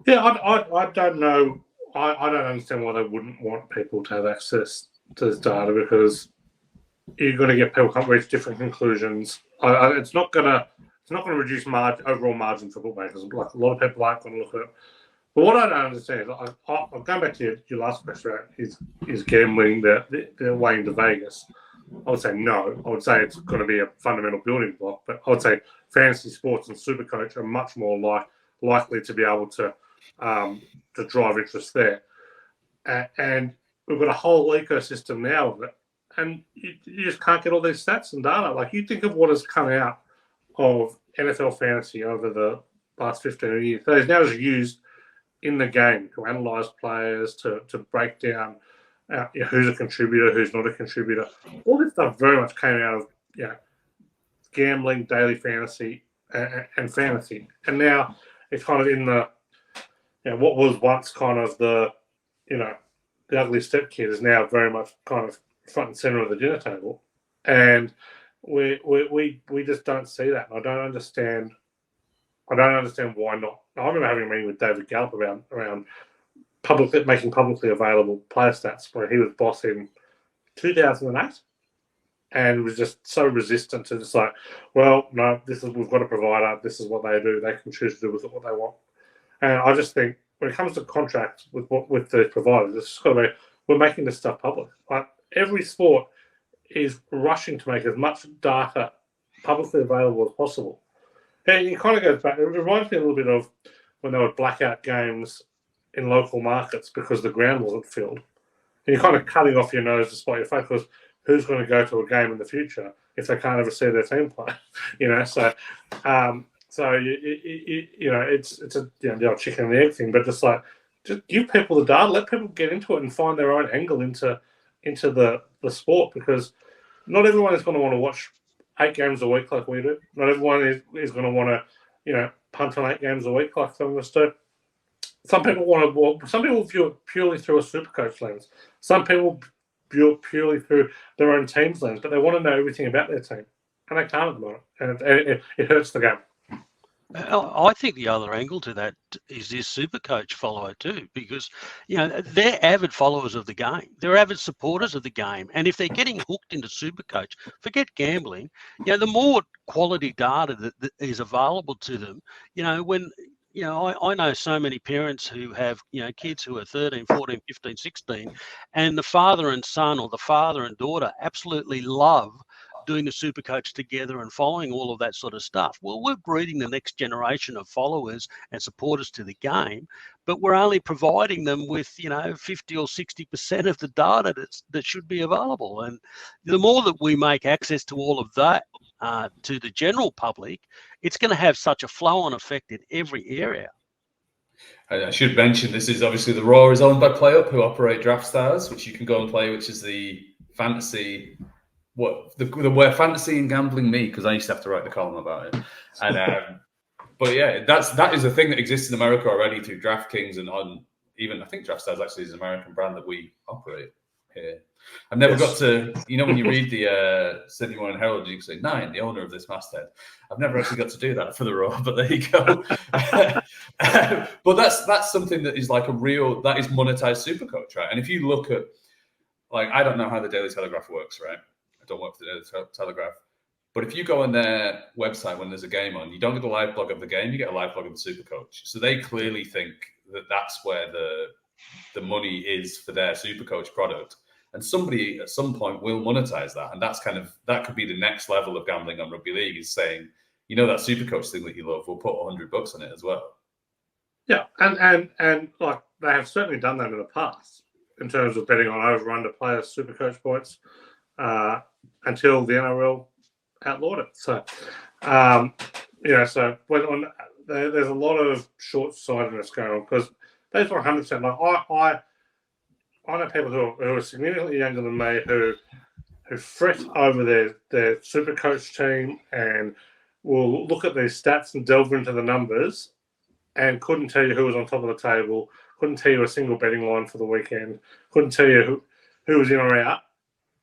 Yeah, I don't know. I don't understand why they wouldn't want people to have access to this data, because you're going to get people come reach different conclusions. It's not going to reduce overall margin for bookmakers. Like a lot of people aren't going to look at it. But what I don't understand is, I'm going back to your last question, is gambling the way into Vegas? I would say no. I would say it's going to be a fundamental building block, but I would say fantasy sports and Supercoach are much more likely to be able to drive interest there. And we've got a whole ecosystem now of it, and you just can't get all these stats and data. Like, you think of what has come out of NFL fantasy over the last 15 years. That is now just used in the game to analyse players, to break down who's a contributor, who's not a contributor. All this stuff very much came out of gambling, daily fantasy, and fantasy. And now it's kind of in the what was once kind of the ugly stepkid is now very much kind of front and center of the dinner table, and we just don't see that. I don't understand why not. I remember having a meeting with David Gallup around making publicly available player stats when he was boss in 2008, and was just so resistant to just like, well, no, we've got a provider. This is what they do. They can choose to do with it what they want. And I just think when it comes to contracts with the providers, it's just got to be, we're making this stuff public. Like, every sport is rushing to make as much data publicly available as possible. And it kind of goes back. It reminds me a little bit of when they would blackout games in local markets because the ground wasn't filled. And you're kind of cutting off your nose to spite your face, because who's going to go to a game in the future if they can't ever see their team play? So it's the old chicken and the egg thing. But just give people the data, let people get into it and find their own angle into the sport, because not everyone is going to want to watch 8 games a week like we do. Not everyone is going to want to punt on 8 games a week like some of us do. Some people view it purely through a Supercoach lens. Some people view it purely through their own team's lens, but they want to know everything about their team, and they can't at the moment, and it hurts the game.
I think the other angle to that is this Supercoach follower too, because they're avid followers of the game. They're avid supporters of the game, and if they're getting hooked into Supercoach, forget gambling. The more quality data that is available to them, when I know so many parents who have kids who are 13, 14, 15, 16, and the father and son or the father and daughter absolutely love doing the Supercoach together and following all of that sort of stuff. Well, we're breeding the next generation of followers and supporters to the game, but we're only providing them with 50 or 60% of the data that should be available. And the more that we make access to all of that to the general public, it's going to have such a flow-on effect in every area.
I should mention this is obviously the Raw is owned by PlayUp, who operate Draft Stars, which you can go and play, which is the fantasy. Where fantasy and gambling meet, because I used to have to write the column about it. And but yeah, that is a thing that exists in America already through DraftKings and on even I think DraftStars actually is an American brand that we operate here. I've never got to when you read the Sydney Morning Herald, you can say 9, the owner of this masthead. I've never actually got to do that for the Raw, but there you go. But that's something that is like that is monetized Supercoach, right? And if you look at I don't know how the Daily Telegraph works, right? Don't work for the Daily Telegraph. But if you go on their website when there's a game on, you don't get a live blog of the game, you get a live blog of the Supercoach. So they clearly think that that's where the money is for their Supercoach product. And somebody at some point will monetize that. And that could be the next level of gambling on rugby league, is saying, that Supercoach thing that you love, we'll put $100 on it as well.
Yeah, and like they have certainly done that in the past in terms of betting on over/under players' Supercoach points. Until the NRL outlawed it. So, so there's a lot of short-sightedness going on because those are 100%. Like I know people who are significantly younger than me who fret over their Supercoach team and will look at these stats and delve into the numbers and couldn't tell you who was on top of the table, couldn't tell you a single betting line for the weekend, couldn't tell you who was in or out,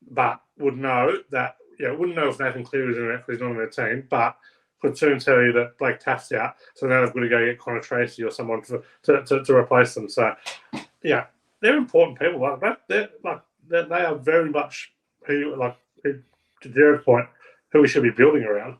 but would know that, wouldn't know if Nathan Cleary was in or out because he's not on their team, but could soon tell you that Blake Taft's out, so now they've got to go get Connor Tracy or someone to replace them. So, yeah, they're important people. They are very much to Jared's point, who we should be building around.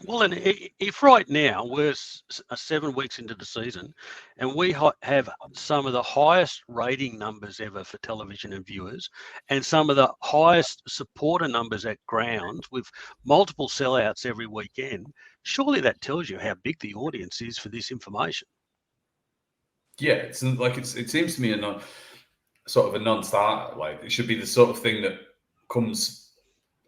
Well, and if right now we're 7 weeks into the season and we have some of the highest rating numbers ever for television and viewers and some of the highest supporter numbers at ground with multiple sellouts every weekend, surely that tells you how big the audience is for this information.
Yeah, it seems to me a non-starter. Like, it should be the sort of thing that comes,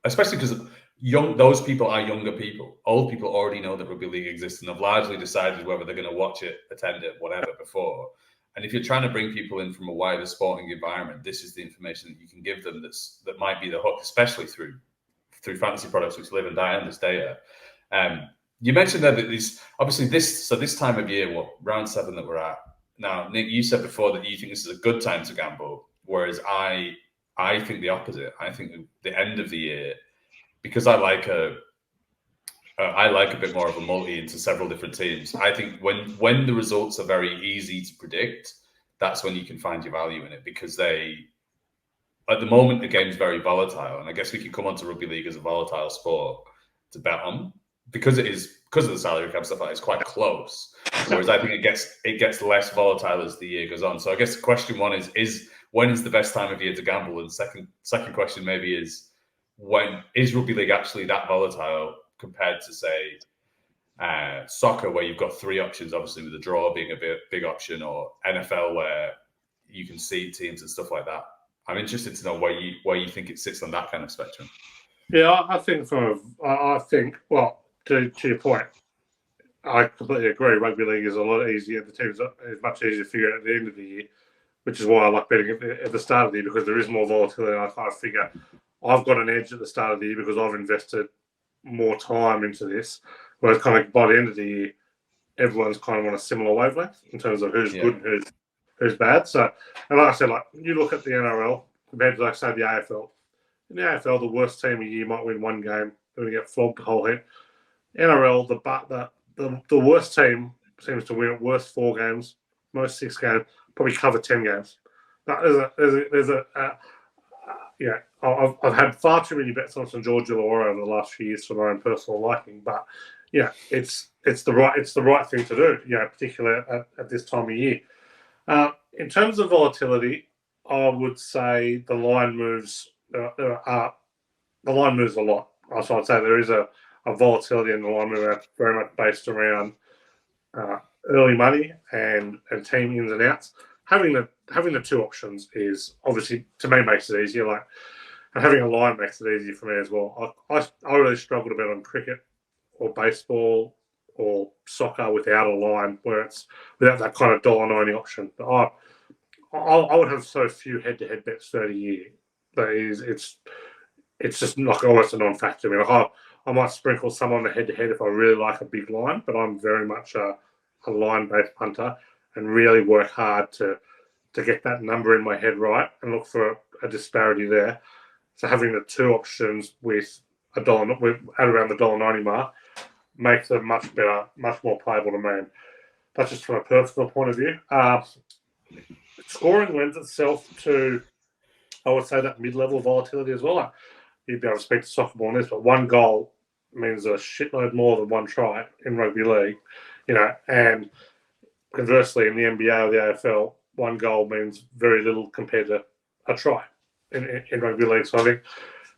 especially because those people are younger people. Old people already know that rugby league exists and have largely decided whether they're going to watch it, attend it, whatever before. And if you're trying to bring people in from a wider sporting environment, this is the information that you can give them that might be the hook, especially through fantasy products which live and die on this data. You mentioned that this time of year, round 7 that we're at now, Nick, you said before that you think this is a good time to gamble, whereas I think the opposite. I think the end of the year, because I like a bit more of a multi into several different teams. I think when the results are very easy to predict, that's when you can find your value in it, because at the moment the game's very volatile, and I guess we can come onto rugby league as a volatile sport to bet on because of the salary cap stuff. It's quite close, whereas I think it gets less volatile as the year goes on. So I guess question one is when is the best time of year to gamble, and second question maybe is, when is rugby league actually that volatile compared to, say, soccer, where you've got 3 options, obviously with the draw being a big option, or NFL where you can see teams and stuff like that? I'm interested to know where you think it sits on that kind of spectrum.
Yeah, I think well, to your point, I completely agree. Rugby league is a lot easier. The teams is much easier to figure out at the end of the year, which is why I like betting at the start of the year, because there is more volatility. I kind of figure I've got an edge at the start of the year because I've invested more time into this. Whereas kind of by the end of the year, everyone's kind of on a similar wavelength in terms of who's good and who's bad. So, and like I said, like you look at the NRL compared to, like, say, the AFL. In the AFL, the worst team a year might win one game, they're going to get flogged the whole head. NRL, the worst team seems to win at worst 4 games, most 6 games, probably cover 10 games. Yeah, I've had far too many bets on St George Illawarra over the last few years for my own personal liking, but yeah, it's the right thing to do. Particularly at this time of year. In terms of volatility, I would say the line moves. The line moves a lot. So I'd say there is a volatility in the line move, very much based around early money and team ins and outs. Having the 2 options is obviously, to me, makes it easier. And having a line makes it easier for me as well. I really struggle to bet on cricket or baseball or soccer without a line, without that kind of $1.90 option. I would have so few head-to-head bets 30 year. It's just like almost a non-factor. I might sprinkle some on the head-to-head if I really like a big line, but I'm very much a line-based punter and really work hard to get that number in my head right and look for a disparity there. So having the 2 options with at around the $1.90 mark makes it much better, much more playable to me. That's just from a personal point of view. Scoring lends itself to, I would say, that mid-level volatility as well. You'd be able to speak to soccer ball on this, but 1 goal means a shitload more than 1 try in rugby league, and conversely in the NBA or the AFL, 1 goal means very little compared to a try in rugby league. So I think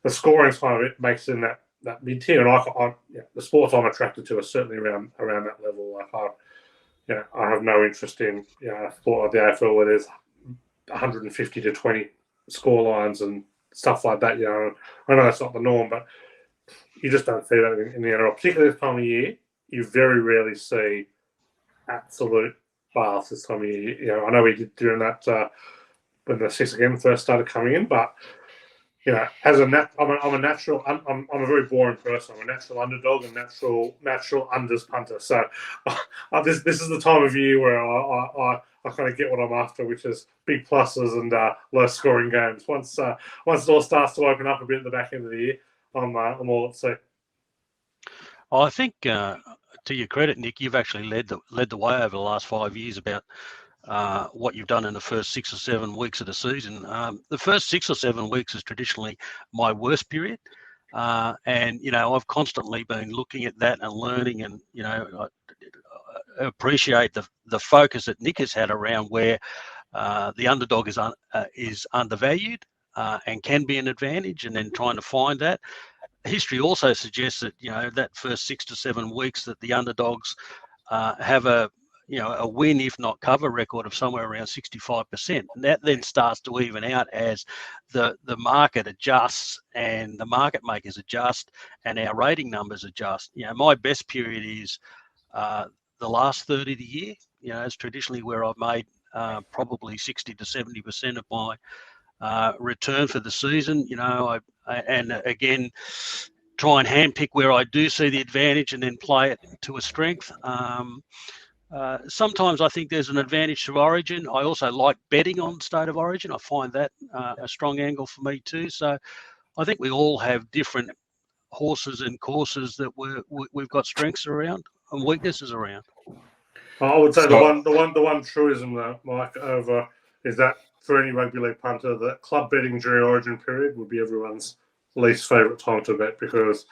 the scoring side of it makes it in that mid-tier, and the sports I'm attracted to are certainly around that level. I have no interest in a sport like the AFL where there's 150 to 20 score lines and stuff like that. I know that's not the norm, but you just don't see that in the NRL. Particularly this time of year, you very rarely see absolute baths this time of year. I know we did during that when the 6 again first started coming in, but as I'm a natural. I'm a very boring person. I'm a natural underdog and natural unders punter. So this is the time of year where I kind of get what I'm after, which is big pluses and low scoring games. Once it all starts to open up a bit at the back end of the year, I'm all at sea.
I think, to your credit, Nick, you've actually led the way over the last 5 years about what you've done in the first 6 or 7 weeks of the season. The first 6 or 7 weeks is traditionally my worst period. And, I've constantly been looking at that and learning, and, I appreciate the focus that Nick has had around where the underdog is undervalued and can be an advantage, and then trying to find that. History also suggests that, that first 6 to 7 weeks that the underdogs have a win, if not cover record of somewhere around 65%. And that then starts to even out as the market adjusts and the market makers adjust and our rating numbers adjust. My best period is the last third of the year. It's traditionally where I've made probably 60 to 70% of my return for the season. And again, try and handpick where I do see the advantage and then play it to a strength. Sometimes I think there's an advantage to Origin. I also like betting on State of Origin. I find that a strong angle for me too. So I think we all have different horses and courses that we've got strengths around and weaknesses around.
I would say the one truism though, Mike, over is that for any rugby league punter, the club betting during Origin period would be everyone's least favourite time to bet, because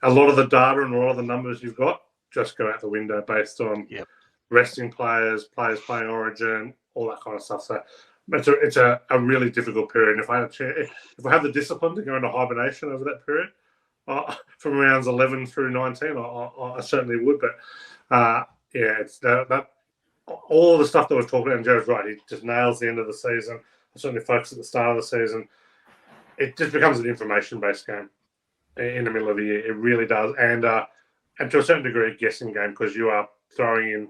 a lot of the data and a lot of the numbers you've got just go out the window based on resting players playing Origin, all that kind of stuff. So it's a really difficult period. And if I have the discipline to go into hibernation over that period, from rounds 11 through 19, I certainly would. But it's that all the stuff that we've talked about, and Jared's right, he just nails the end of the season. I certainly focus at the start of the season. It just becomes an information-based game in the middle of the year. It really does. And to a certain degree, a guessing game, because you are throwing in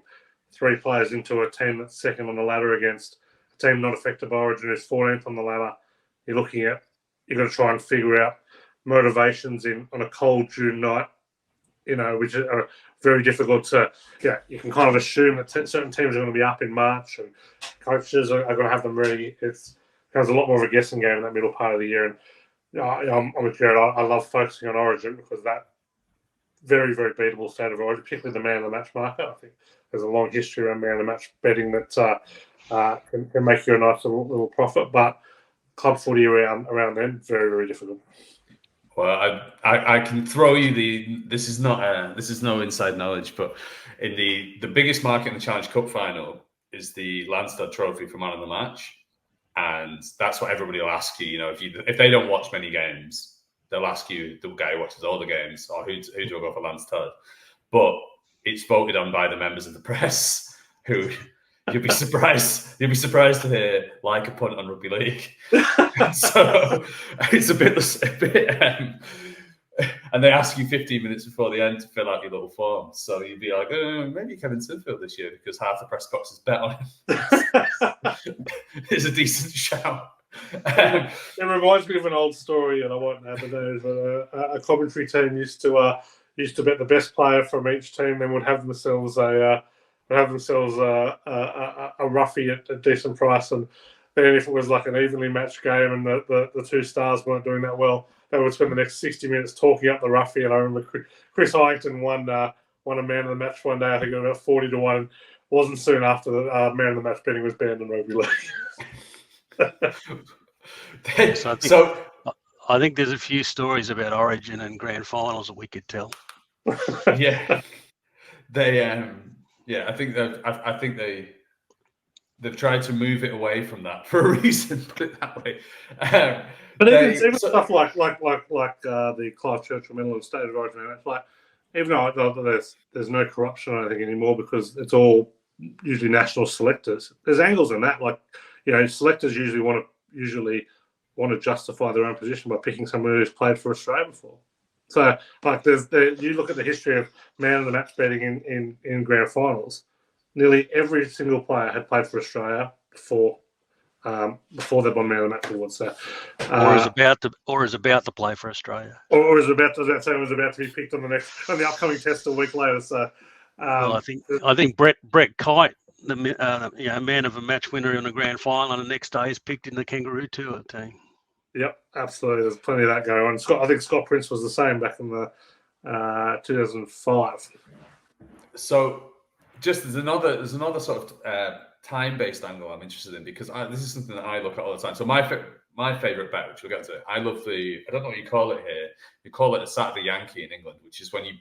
3 players into a team that's second on the ladder against a team not affected by Origin who's 14th on the ladder. You've got to try and figure out motivations on a cold June night, which are very difficult to, you can kind of assume that certain teams are going to be up in March and coaches are going to have them ready. It becomes a lot more of a guessing game in that middle part of the year. And I'm with Gerard. I love focusing on Origin because that very, very beatable state of origin, particularly the man of the match market. I think there's a long history around man of the match betting that can make you a nice little profit, but club footy around then, very, very difficult.
Well, I can throw you this is no inside knowledge, but in the biggest market in the Challenge Cup final is the Lansdowne Trophy for man of the match, and that's what everybody will ask you. You know, if they don't watch many games, they'll ask you, the guy who watches all the games, or who do I go for Lansdowne? But it's voted on by the members of the press, who you'll be surprised to hear like a punt on rugby league. So it's a bit and they ask you 15 minutes before the end to fill out your little form. So you'd be like, maybe Kevin Sinfield this year, because half the press box is bet on him. It's a decent shout.
It reminds me of an old story, and I won't have it there, but a commentary team used to bet the best player from each team, then would have themselves a roughie at a decent price, and then if it was like an evenly matched game and the two stars weren't doing that well, they would spend the next 60 minutes talking up the roughie. And I remember Chris Hyington won a man of the match one day. I think it was about 40-1. Wasn't soon after the man of the match betting was banned in rugby league.
So I think there's a few stories about Origin and grand finals that we could tell.
Yeah, I think they've tried to move it away from that for a reason. Put it that way.
But even stuff like the Clive Churchill Medal and State of Origin, it's like, even though there's no corruption or anything anymore, because it's all usually national selectors. There's angles in that, like, you know, selectors usually want to justify their own position by picking someone who's played for Australia before. So, like, you look at the history of man of the match betting in grand finals. Nearly every single player had played for Australia before they won man of the match award. So,
or is about to play for Australia,
or is about to be picked on the upcoming test a week later. So,
well, I think Brett Kite, the man of a match winner in a grand final, and the next day is picked in the Kangaroo Tour team.
Yep, absolutely. There's plenty of that going on. I think Scott Prince was the same back in the 2005. So,
just there's another sort of time-based angle I'm interested in, because this is something that I look at all the time. So my favorite bet, which we'll get to, I love I don't know what you call it here. You call it a Saturday Yankee in England, which is when you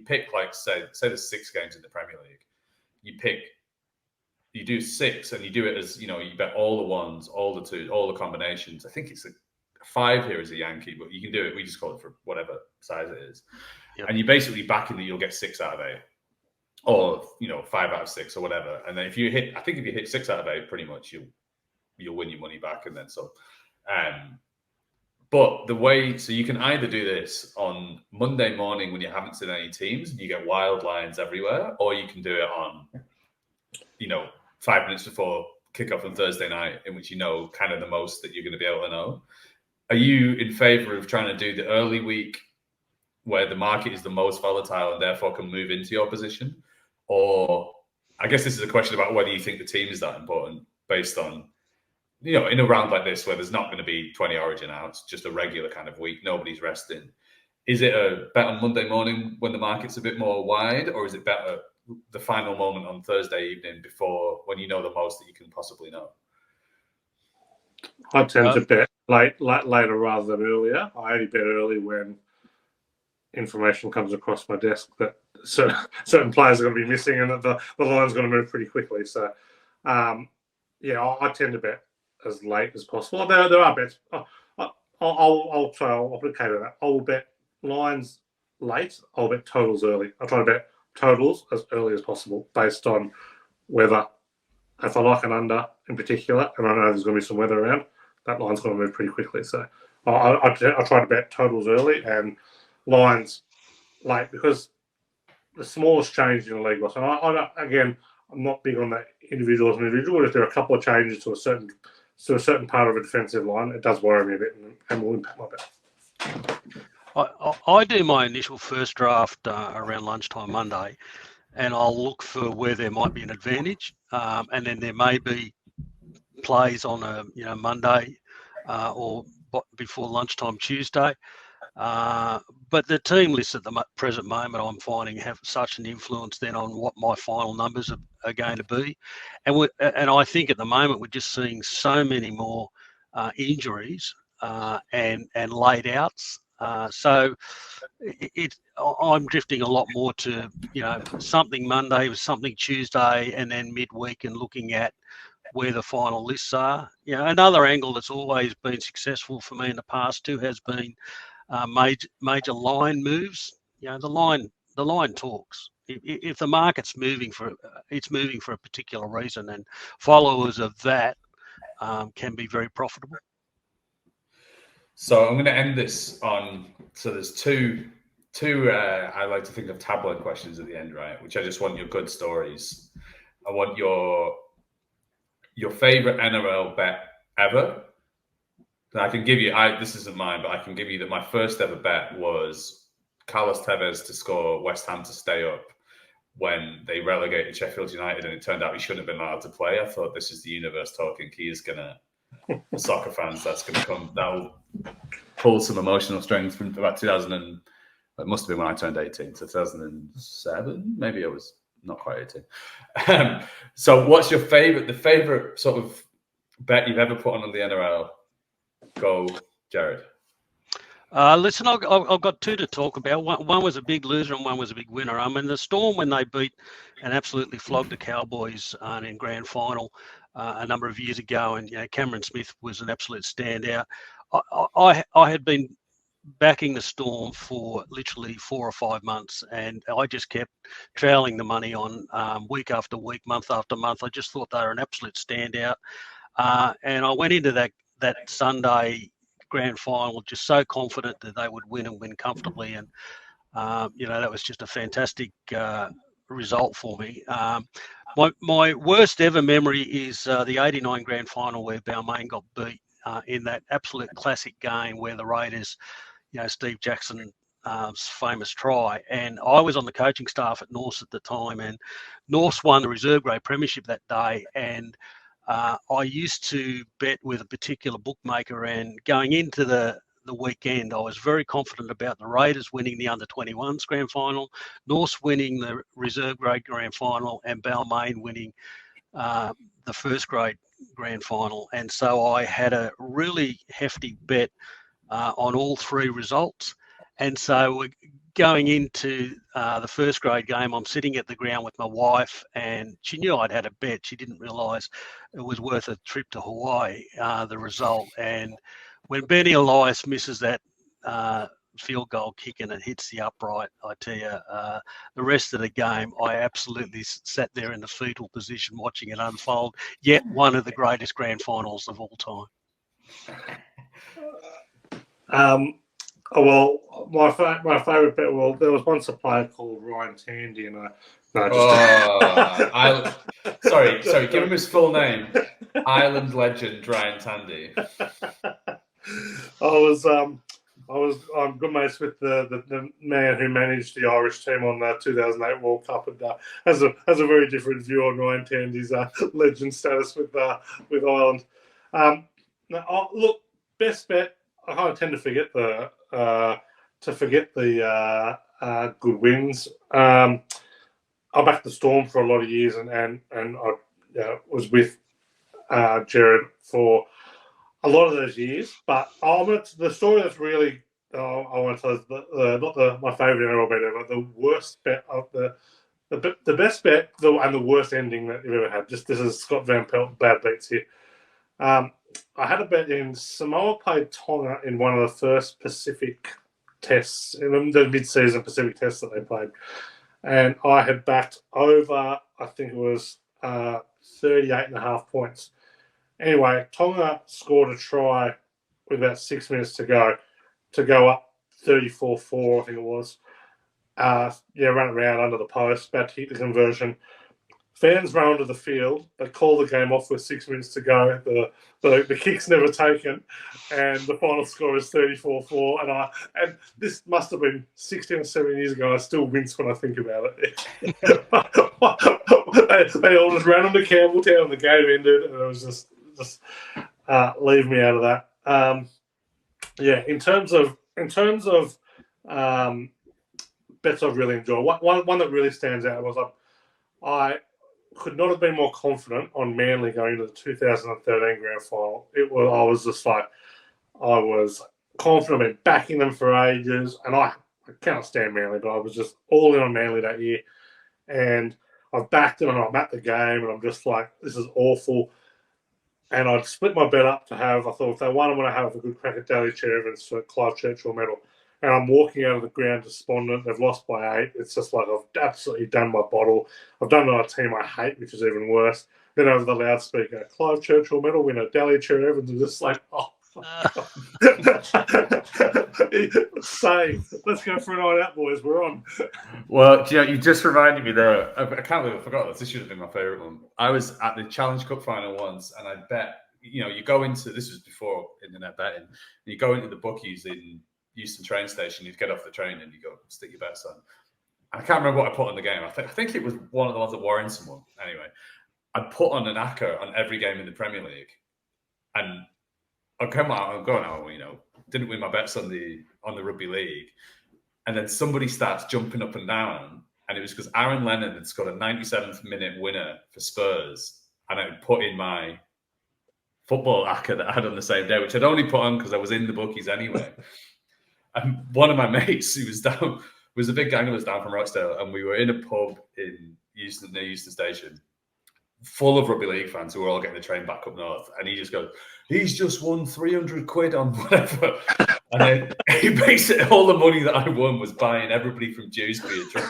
pick, like, say there's 6 games in the Premier League. You do 6, and you do it as, you know, you bet all the ones, all the twos, all the combinations. I think it's a 5 here is a Yankee, but you can do it. We just call it for whatever size it is. Yep. And you basically back in that you'll get 6 out of 8. Or, you know, 5 out of 6 or whatever. And then if you hit 6 out of 8, pretty much you'll win your money back. And then so, but so you can either do this on Monday morning when you haven't seen any teams and you get wild lines everywhere, or you can do it on, you know, 5 minutes before kickoff on Thursday night, in which you know kind of the most that you're going to be able to know. Are you in favor of trying to do the early week where the market is the most volatile and therefore can move into your position? Or, I guess this is a question about whether you think the team is that important, based on, you know, in a round like this where there's not going to be 20 Origin outs, just a regular kind of week, nobody's resting. Is it a bet on Monday morning when the market's a bit more wide, or is it better the final moment on Thursday evening before, when you know the most that you can possibly know?
I tend to bet later rather than earlier. I only bet early when information comes across my desk that certain players are going to be missing and that the line's going to move pretty quickly. So, I tend to bet as late as possible. There are bets. I'll put a caveat on that. I'll bet lines late. I'll bet totals early. I try to bet totals as early as possible, based on whether, if I like an under in particular, and I know there's going to be some weather around, that line's going to move pretty quickly. So I try to bet totals early and lines late, because the smallest change in the league was, and I'm not big on that individual as an individual, but if there are a couple of changes to a certain part of a defensive line, it does worry me a bit and will impact my bet.
I do my initial first draft around lunchtime Monday, and I'll look for where there might be an advantage, and then there may be plays on a Monday or before lunchtime Tuesday. But the team lists at the present moment, I'm finding, have such an influence then on what my final numbers are going to be. And I think at the moment we're just seeing so many more injuries and laid outs. So I'm drifting a lot more to, something Monday, something Tuesday, and then midweek, and looking at where the final lists are. Another angle that's always been successful for me in the past too has been major line moves. The line talks. If the market's moving it's moving for a particular reason, and followers of that can be very profitable.
So I'm going to end this on. So there's two. I like to think of tabloid questions at the end, right? Which I just want your good stories. I want your favorite NRL bet ever. I can give you. This isn't mine, but I can give you that my first ever bet was Carlos Tevez to score, West Ham to stay up when they relegated Sheffield United, and it turned out he shouldn't have been allowed to play. I thought, this is the universe talking. He is gonna. Soccer fans, that's going to come. That'll pull some emotional strings from about 2000. It must have been when I turned 18, so 2007. Maybe it was not quite 18. So, what's your favorite? The favorite sort of bet you've ever put on the NRL? Go, Gerard.
Listen, I've got two to talk about. One was a big loser and one was a big winner. I mean, the Storm, when they beat and absolutely flogged the Cowboys in grand final a number of years ago, and Cameron Smith was an absolute standout. I had been backing the Storm for literally 4 or 5 months, and I just kept troweling the money on week after week, month after month. I just thought they were an absolute standout, and I went into that Sunday grand final just so confident that they would win and win comfortably, and that was just a fantastic result for me. My worst ever memory is the '89 grand final where Balmain got beat in that absolute classic game where the Raiders, Steve Jackson's famous try, and I was on the coaching staff at Norths at the time, and Norths won the reserve grade premiership that day, and I used to bet with a particular bookmaker, and going into the weekend, I was very confident about the Raiders winning the under-21s grand final, Norths winning the reserve grade grand final, and Balmain winning the first grade grand final. And so I had a really hefty bet on all three results. And so going into the first grade game, I'm sitting at the ground with my wife, and she knew I'd had a bet. She didn't realise it was worth a trip to Hawaii, the result. And when Benny Elias misses that field goal kick and it hits the upright, I tell you, the rest of the game, I absolutely sat there in the fetal position watching it unfold. Yet one of the greatest grand finals of all time.
Well, my favourite bet. Well, there was once a player called Ryan Tandy, and
sorry, give him his full name. Island legend Ryan Tandy.
I'm good mates with the man who managed the Irish team on the 2008 World Cup, and has a very different view on Ryan Tandy's legend status with Ireland. Look, best bet. I kind of tend to forget the good wins. I backed the Storm for a lot of years, and I was with Gerard for a lot of those years. But the story that's really I want to tell is not my favourite NRL bet ever, the worst bet of the best bet and the worst ending that you've ever had. This is Scott Van Pelt, bad beats here. I had a bet in Samoa played Tonga in one of the first Pacific tests, in the mid-season Pacific tests that they played. And I had backed over, I think it was 38.5 points. Anyway, Tonga scored a try with about 6 minutes to go up 34-4, I think it was. Ran around under the post, about to hit the conversion. Fans run onto the field. They call the game off with 6 minutes to go. The kick's never taken, and the final score is 34-4. And this must have been 16 or 17 years ago. And I still wince when I think about it. they all just ran onto Campbelltown, and the game ended, and it was just leave me out of that. In terms of in terms of bets I've really enjoyed, one that really stands out was I could not have been more confident on Manly going to the 2013 grand final. I was confident in backing them for ages, and I cannot stand Manly, but I was just all in on Manly that year. And I've backed them, and I'm at the game, and I'm just like, this is awful. And I'd split my bet up to have, I thought if they won, I'm going to have a good crack at Daly Chair Evans for Clive Churchill medal. And I'm walking out of the ground despondent. They've lost by 8. It's just like I've absolutely done my bottle. I've done it on a team I hate, which is even worse. Then over the loudspeaker, Clive Churchill medal winner, Daly Chair Evans, and just like, oh, Save. Let's go for a night out, boys. We're on.
Well, you just reminded me there. I can't believe I forgot this. This should have been my favourite one. I was at the Challenge Cup final once, and I bet, you go into, this was before internet betting, and you go into the bookies in Euston train station, you'd get off the train and you go stick your bets on. I can't remember what I put on the game. I think it was one of the ones that Warrington won. Anyway, I put on an ACCA on every game in the Premier League, and I'm going out, didn't win my bets on the Rugby League, and then somebody starts jumping up and down, and it was because Aaron Lennon had scored a 97th minute winner for Spurs, and I had put in my football ACCA that I had on the same day, which I'd only put on because I was in the bookies anyway. And one of my mates who was down was a big gang of us down from Rochdale, and we were in a pub in Euston, near Euston Station, full of Rugby League fans who were all getting the train back up north, and he just goes, he's just won 300 quid on whatever. And then he basically, all the money that I won was buying everybody from Dewsbury a drink.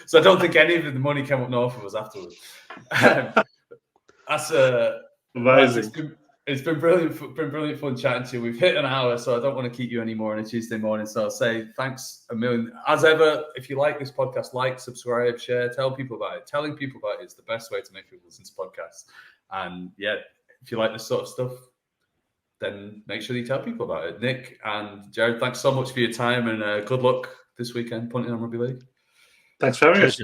So I don't think any of the money came up north of us afterwards. That's
amazing.
It's been brilliant fun chatting to you. We've hit an hour, so I don't want to keep you anymore on a Tuesday morning. So I'll say thanks a million. As ever, if you like this podcast, like, subscribe, share, tell people about it. Telling people about it is the best way to make people listen to podcasts. And yeah, if you like this sort of stuff, then make sure you tell people about it. Nick and Gerard, thanks so much for your time, and good luck this weekend punting on Rugby League.
Thanks for having us.